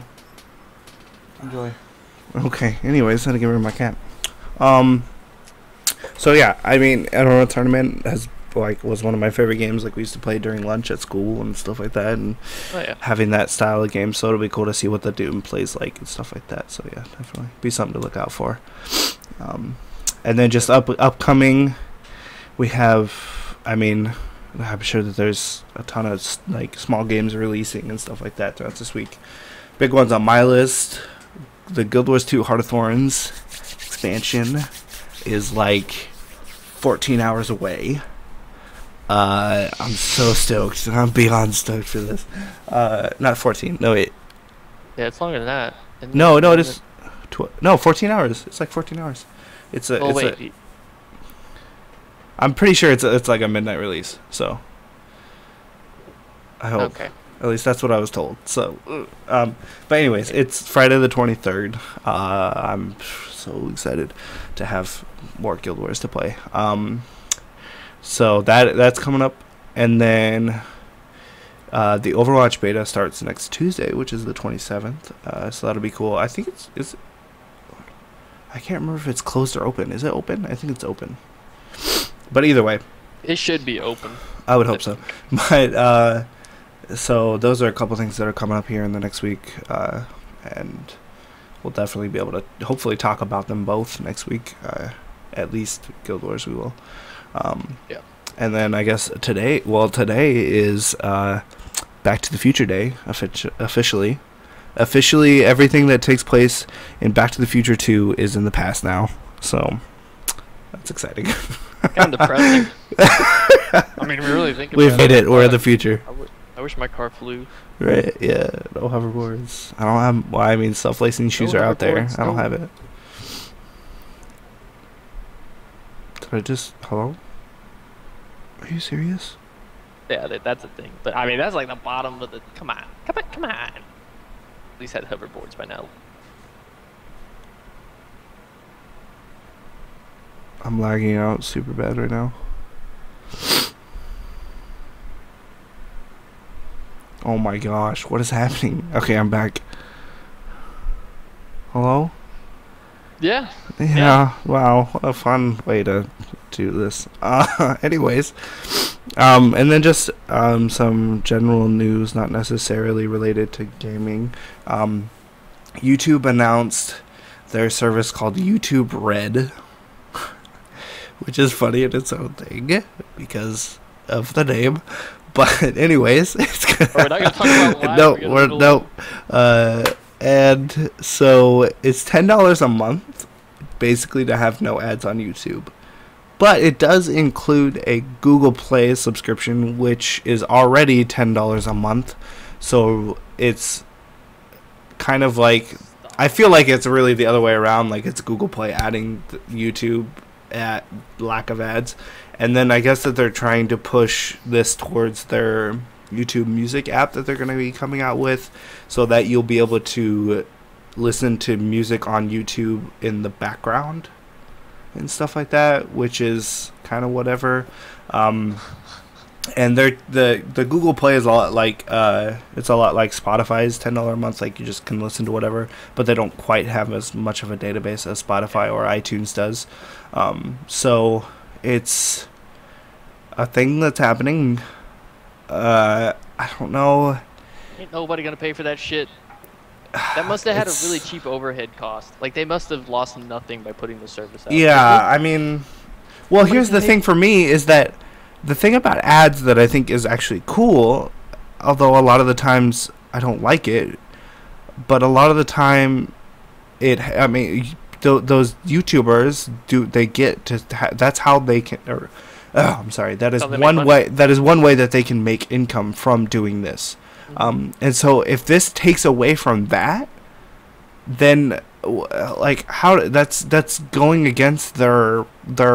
Enjoy. Okay, anyways, I had to get rid of my cat. So yeah, I mean, Unreal Tournament was one of my favorite games. Like, we used to play during lunch at school and stuff like that, and having that style of game. So it'll be cool to see what the Doom plays like and stuff like that. So yeah, definitely be something to look out for. And then just upcoming, we have, I mean, I'm sure that there's a ton of like small games releasing and stuff like that throughout this week. Big ones on my list: the Guild Wars 2 Heart of Thorns expansion is like 14 hours away. I'm so stoked. I'm beyond stoked for this. Not 14. No, wait. Yeah, it's longer than that. No, it is. 14 hours. It's like 14 hours. I'm pretty sure it's like a midnight release. So I hope. Okay. At least that's what I was told. So, but anyways, it's Friday the 23rd. I'm so excited to have more Guild Wars to play. So that's coming up, and then the Overwatch beta starts next Tuesday, which is the 27th. So that'll be cool. I think it's. I can't remember if it's closed or open. Is it open? I think it's open. But either way, it should be open. I would hope so. But so those are a couple things that are coming up here in the next week, and we'll definitely be able to hopefully talk about them both next week. At least Guild Wars, we will. Yeah. And then I guess today is Back to the Future Day officially. Officially, everything that takes place in Back to the Future 2 is in the past now. So that's exciting. Kind of depressing. I mean, we really think about it. We've made it. We're in the future. I wish my car flew. Right, yeah. No hoverboards. I don't have... Well, I mean, self-lacing shoes are out there. I don't have it. Did I just... Hello? Are you serious? Yeah, that's a thing. But, I mean, that's like the bottom of the... Come on. At least had hoverboards by now. I'm lagging out super bad right now. Oh my gosh, what is happening? Okay, I'm back. Hello? Yeah. Wow, what a fun way to do this. Anyways, and then just some general news, not necessarily related to gaming. YouTube announced their service called YouTube Red, which is funny in its own thing because of the name. But anyways, it's we're not gonna talk about why. And so it's $10 a month, basically, to have no ads on YouTube. But it does include a Google Play subscription, which is already $10 a month. So it's kind of like, I feel like it's really the other way around. Like, it's Google Play adding YouTube at lack of ads. And then I guess that they're trying to push this towards their YouTube Music app that they're going to be coming out with, so that you'll be able to listen to music on YouTube in the background and stuff like that, which is kind of whatever. And the Google Play is a lot like it's a lot like Spotify's $10 a month. Like, you just can listen to whatever, but they don't quite have as much of a database as Spotify or iTunes does. So it's a thing that's happening. I don't know. Ain't nobody gonna pay for that shit. That must have had a really cheap overhead cost. Like, they must have lost nothing by putting the service out. Yeah, I mean, well, here's the thing for me is that the thing about ads that I think is actually cool, although a lot of the times I don't like it, but a lot of the time those YouTubers that's how they can, that is one way that they can make income from doing this. And so if this takes away from that, then like, how that's going against their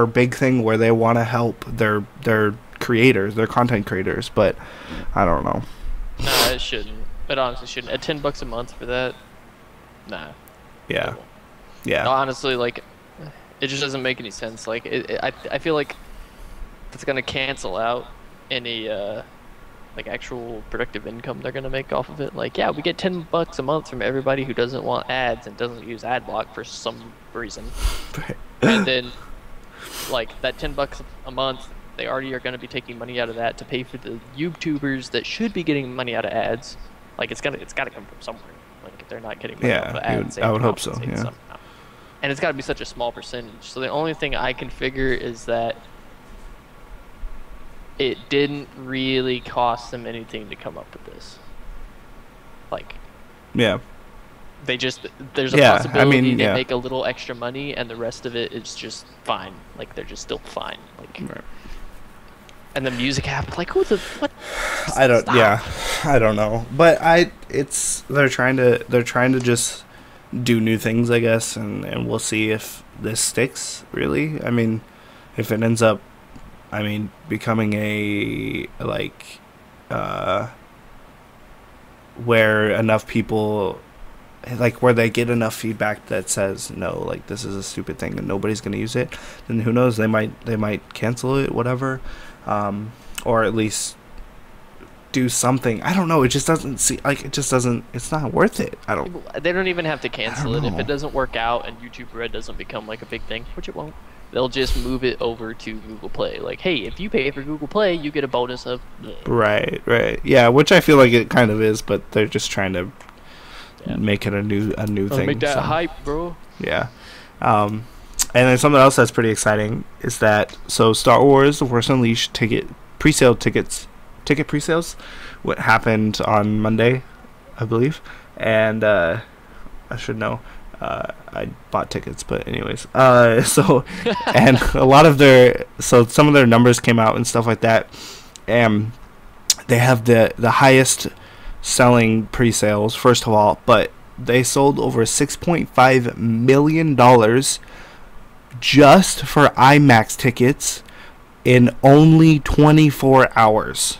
big thing where they want to help their creators, their content creators. But I don't know. Nah, it shouldn't. It honestly shouldn't. At $10 a month for that, nah. Yeah. Yeah. No, honestly, like, it just doesn't make any sense. Like, I feel like it's gonna cancel out any like actual productive income they're gonna make off of it. Like, yeah, we get $10 a month from everybody who doesn't want ads and doesn't use ad block for some reason. And then, like, that $10 a month, they already are gonna be taking money out of that to pay for the YouTubers that should be getting money out of ads. Like, it's gotta come from somewhere. Like, if they're not getting money out of ads, I would hope so. Yeah. Somehow. and it's got to be such a small percentage. So the only thing I can figure is that it didn't really cost them anything to come up with this. Like, Yeah. they just, there's a Yeah, I possibility mean, they yeah. make a little extra money, and the rest of it is just fine. Like, they're just still fine. Like, Right. and the music app, like, who the what? I don't. Stop. Yeah, I don't know. But they're trying to just do new things, I guess, and we'll see if this sticks. Really, I mean, if it ends up, I mean, becoming a like, where enough people, like, where they get enough feedback that says no, like, this is a stupid thing and nobody's gonna use it, then who knows? They might cancel it, whatever, or at least do something. I don't know. It just doesn't see like it just doesn't. It's not worth it. I don't. They don't even have to cancel it. If know. it doesn't work out and YouTube Red doesn't become like a big thing, which it won't, they'll just move it over to Google Play. Like, hey, if you pay for Google Play, you get a bonus of. Right. Yeah, which I feel like it kind of is, but they're just trying to make it a new thing. Make that so. hype, bro. Yeah. And then something else that's pretty exciting is that Star Wars: The Force Unleashed ticket pre-sales, what happened on Monday, I believe, and I should know. I bought tickets, but anyways, so and a lot of some of their numbers came out and stuff like that, and they have the highest selling pre-sales first of all, but they sold over $6.5 million just for IMAX tickets in only 24 hours.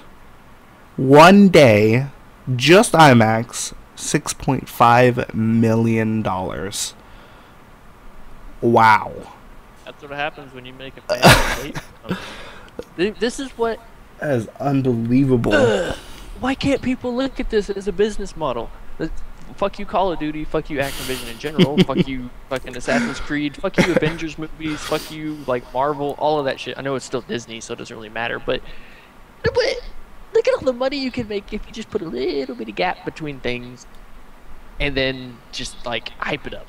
One day, just IMAX, $6.5 million. Wow. That's what happens when you make a fan. This is what. That is unbelievable. Why can't people look at this as a business model? Fuck you, Call of Duty. Fuck you, Activision in general. Fuck you, fucking Assassin's Creed. Fuck you, Avengers movies. Fuck you, like Marvel. All of that shit. I know it's still Disney, so it doesn't really matter. But look at all the money you can make if you just put a little bit of gap between things, and then just like hype it up.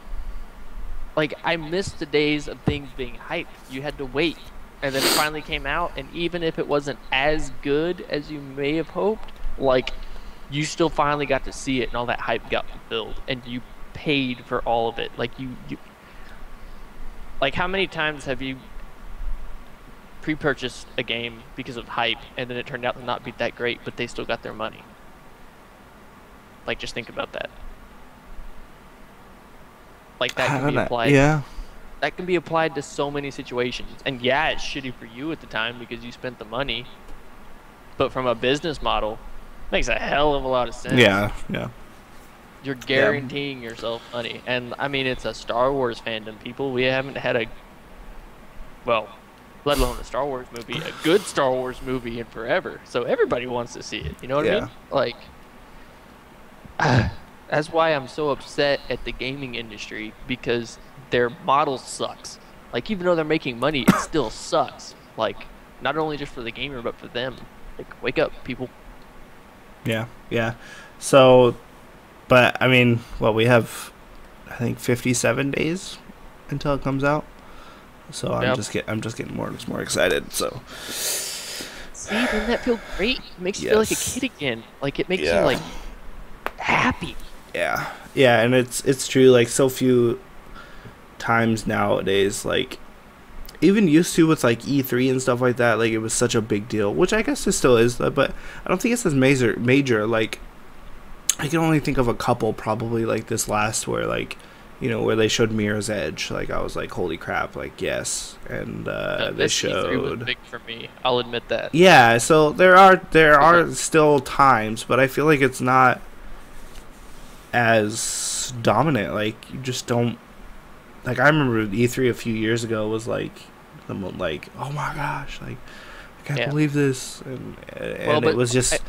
Like, I miss the days of things being hyped. You had to wait, and then it finally came out, and even if it wasn't as good as you may have hoped, like, you still finally got to see it, and all that hype got fulfilled, and you paid for all of it. Like, you like, how many times have you pre-purchased a game because of hype, and then it turned out to not be that great, but they still got their money? Like, just think about that. Like, that can be applied. Yeah. That can be applied to so many situations. And yeah, it's shitty for you at the time because you spent the money. But from a business model, it makes a hell of a lot of sense. Yeah. You're guaranteeing yourself money. And I mean, it's a Star Wars fandom, people. We haven't had let alone a Star Wars movie, a good Star Wars movie in forever. So everybody wants to see it. You know what I mean? Like, that's why I'm so upset at the gaming industry, because their model sucks. Like, even though they're making money, it still sucks. Like, not only just for the gamer, but for them. Like, wake up, people. Yeah. So, but I mean, we have, I think, 57 days until it comes out. So I'm just getting more excited. So. See, doesn't that feel great? It makes you feel like a kid again. Like, it makes you like happy. Yeah, and it's true. Like, so few times nowadays, like, even used to with like E3 and stuff like that, like, it was such a big deal, which I guess it still is, but I don't think it's as major. Like, I can only think of a couple probably, like this last, where, like, you know, where they showed Mirror's Edge. Like, I was like, holy crap, like, yes. And they showed E3 was big for me. I'll admit that. Yeah, so there are still times, but I feel like it's not as dominant. Like, you just don't, like, I remember E3 a few years ago was like, someone like, oh my gosh, like, I can't believe this, and it was just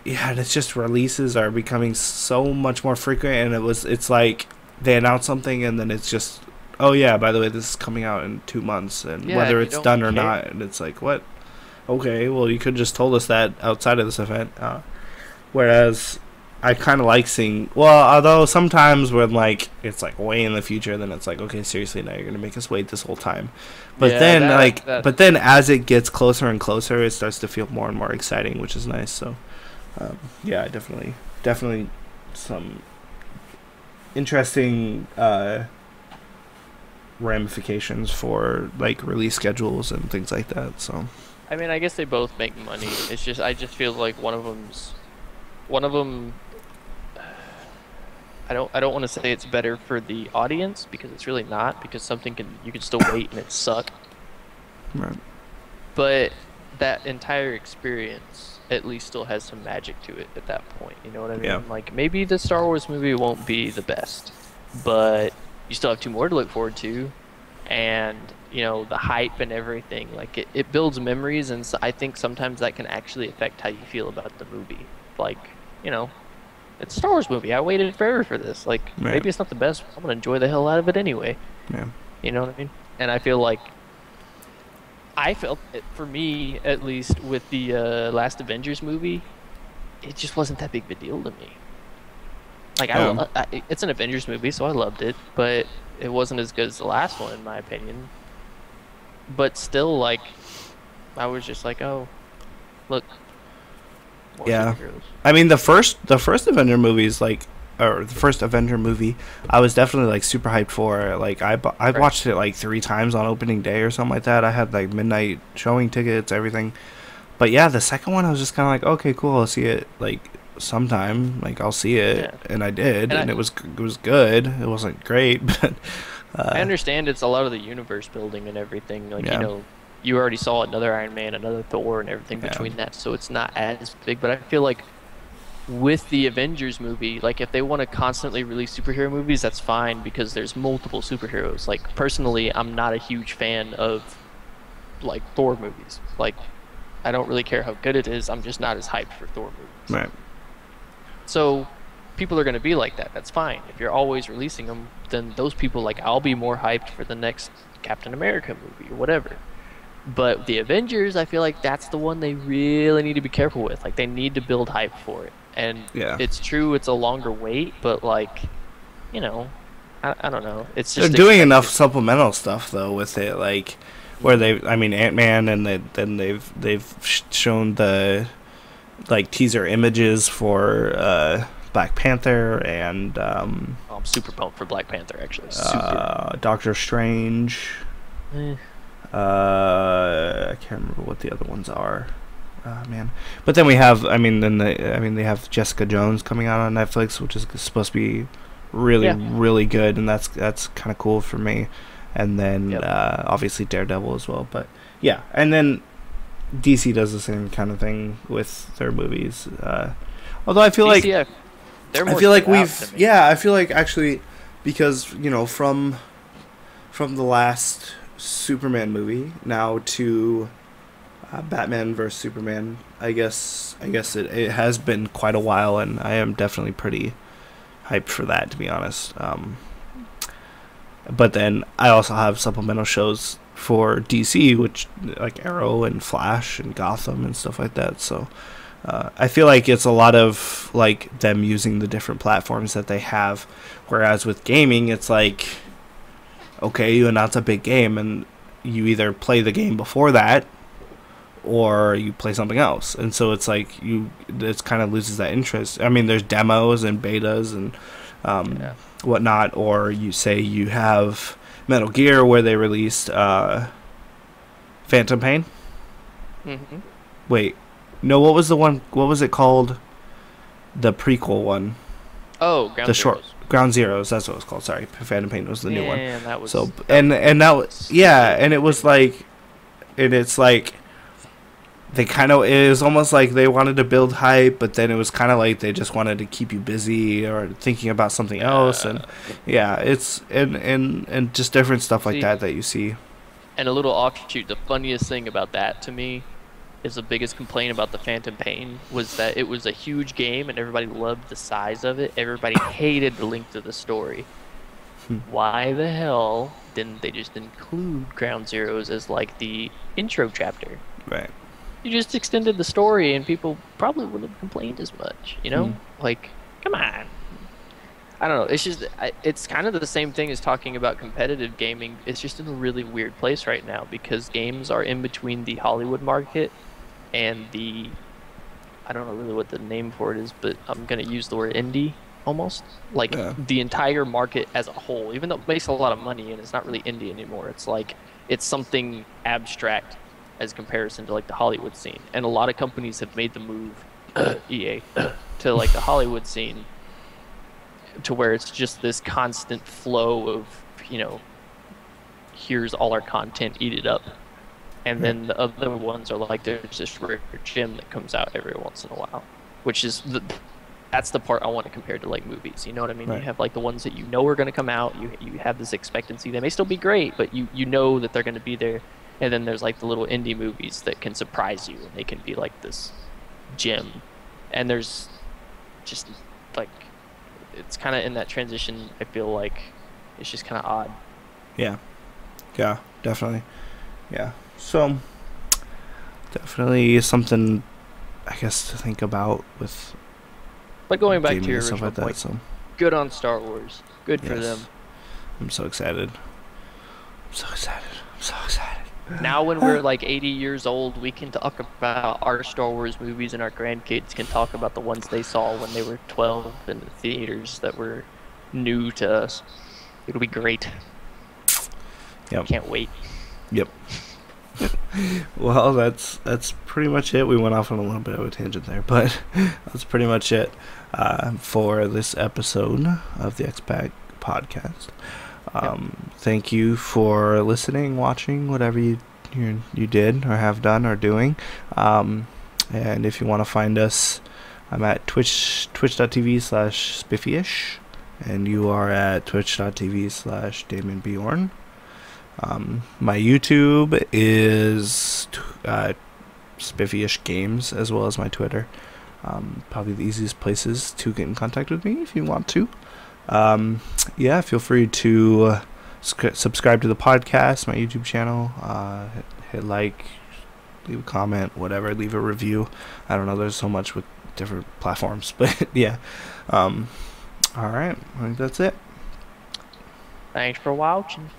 and it's just releases are becoming so much more frequent, and it's like they announce something and then it's just, oh yeah, by the way, this is coming out in 2 months, and whether it's done or not, and it's like, what? Okay, well, you could just told us that outside of this event. Whereas I kind of like seeing. Well, although sometimes when like it's like way in the future, then it's like, okay, seriously, now you're gonna make us wait this whole time. But Yeah, then that- then as it gets closer and closer, it starts to feel more and more exciting, which is nice. So, yeah, definitely some interesting ramifications for like release schedules and things like that. So, I mean, I guess they both make money. It's just I just feel like one of them. I don't want to say it's better for the audience because it's really not, because you can still wait and it suck. right. But that entire experience at least still has some magic to it at that point. You know what I mean? Yeah. Like maybe the Star Wars movie won't be the best, but you still have two more to look forward to, and you know the hype and everything. Like it builds memories, and so I think sometimes that can actually affect how you feel about the movie. Like, you know, it's a Star Wars movie. I waited forever for this. Like Right. maybe it's not the best. I'm gonna enjoy the hell out of it anyway. Yeah. You know what I mean? And I feel like I felt it, for me at least, with the last Avengers movie, it just wasn't that big of a deal to me. Like it's an Avengers movie, so I loved it, but it wasn't as good as the last one in my opinion. But still, like, I was just like, oh, look. More Yeah. superheroes. I mean, the first Avenger movie is like, or the first Avenger movie, I was definitely like super hyped for. Like I Right. watched it like 3 times on opening day or something like that. I had like midnight showing tickets, everything. But yeah, the second one I was just kind of like, okay, cool, I'll see it like sometime. Like I'll see it, Yeah. and I did, And and it was good. It wasn't great, but I understand it's a lot of the universe building and everything. Like, Yeah. you know, you already saw another Iron Man, another Thor, and everything Yeah. between that, so it's not as big. But I feel like with the Avengers movie, like if they want to constantly release superhero movies, that's fine because there's multiple superheroes. Like personally, I'm not a huge fan of like Thor movies. Like I don't really care how good it is. I'm just not as hyped for Thor movies. right. So people are going to be like that. That's fine. If you're always releasing them, then those people, like, I'll be more hyped for the next Captain America movie or whatever. But the Avengers, I feel like that's the one they really need to be careful with. Like, they need to build hype for it. And Yeah. it's true, it's a longer wait, but, like, you know, I don't know. It's They're just doing expected. enough supplemental stuff though with it, like where I mean, Ant-Man, and then they've shown the like teaser images for Black Panther and I'm super pumped for Black Panther, actually. Super. Doctor Strange. Eh. I can't remember what the other ones are. Man, but then we have. They have Jessica Jones coming out on Netflix, which is supposed to be really good, and that's kind of cool for me. And then Yep. Obviously Daredevil as well. But yeah, and then DC does the same kind of thing with their movies. Although I feel DC, like they're I more feel like spread out we've to me. I feel like actually because from the last Superman movie now to Batman vs Superman, I guess it has been quite a while, and I am definitely pretty hyped for that, to be honest. But then I also have supplemental shows for DC, which like Arrow and Flash and Gotham and stuff like that. So I feel like it's a lot of like them using the different platforms that they have, whereas with gaming, it's like, okay, you announce a big game and you either play the game before that or you play something else, and so it's like it kind of loses that interest. I mean, there's demos and betas and whatnot, or you say you have Metal Gear where they released Phantom Pain. Mm-hmm. Wait, no, what was the one? What was it called? The prequel one. Oh, Ground The short Zeroes. Ground Zeroes. That's what it was called. Sorry, Phantom Pain was the new one. Man, that was So and that was and it was like, and it's like they kind of, it was almost like they wanted to build hype, but then it was kind of like they just wanted to keep you busy or thinking about something else, and it's and just different stuff like See, that you see. And a little offshoot, the funniest thing about that to me is the biggest complaint about the Phantom Pain was that it was a huge game and everybody loved the size of it. Everybody hated the length of the story. Why the hell didn't they just include Ground Zeroes as like the intro chapter? Right. You just extended the story and people probably wouldn't have complained as much, you know? Like, come on. I don't know. It's just it's kind of the same thing as talking about competitive gaming. It's just in a really weird place right now because games are in between the Hollywood market and the I don't know really what the name for it is, but I'm gonna use the word indie almost. Like Yeah. the entire market as a whole, even though it makes a lot of money and it's not really indie anymore. It's like it's something abstract as comparison to like the Hollywood scene. And a lot of companies have made the move, EA, to like the Hollywood scene to where it's just this constant flow of, here's all our content, eat it up. And then the other ones are like there's this rare gem that comes out every once in a while, which is that's the part I want to compare to like movies. You know what I mean? Right. You have like the ones that are going to come out. You have this expectancy. They may still be great, but you know that they're going to be there. And then there's like the little indie movies that can surprise you, and they can be like this gem. And there's just like it's kind of in that transition. I feel like it's just kind of odd. Yeah, definitely. Yeah, so definitely something I guess to think about with. But going back to gaming your and stuff original like that. point, So good on Star Wars. Good for yes. them. I'm so excited. Now when we're like 80 years old, we can talk about our Star Wars movies, and our grandkids can talk about the ones they saw when they were 12 in the theaters that were new to us. It'll be great. Yep. Can't wait. Yep. Well, that's pretty much it. We went off on a little bit of a tangent there, but that's pretty much it for this episode of the ExPack Podcast. Thank you for listening, watching, whatever you did or have done or doing. And if you want to find us, I'm at twitch.tv/spiffyish, and you are at twitch.tv/DamonBjorn. My YouTube is Spiffyish Games, as well as my Twitter. Probably the easiest places to get in contact with me if you want to. Yeah, feel free to subscribe to the podcast, my YouTube channel. Hit like, leave a comment, whatever, leave a review. I don't know, there's so much with different platforms, but yeah. Alright, I think that's it. Thanks for watching.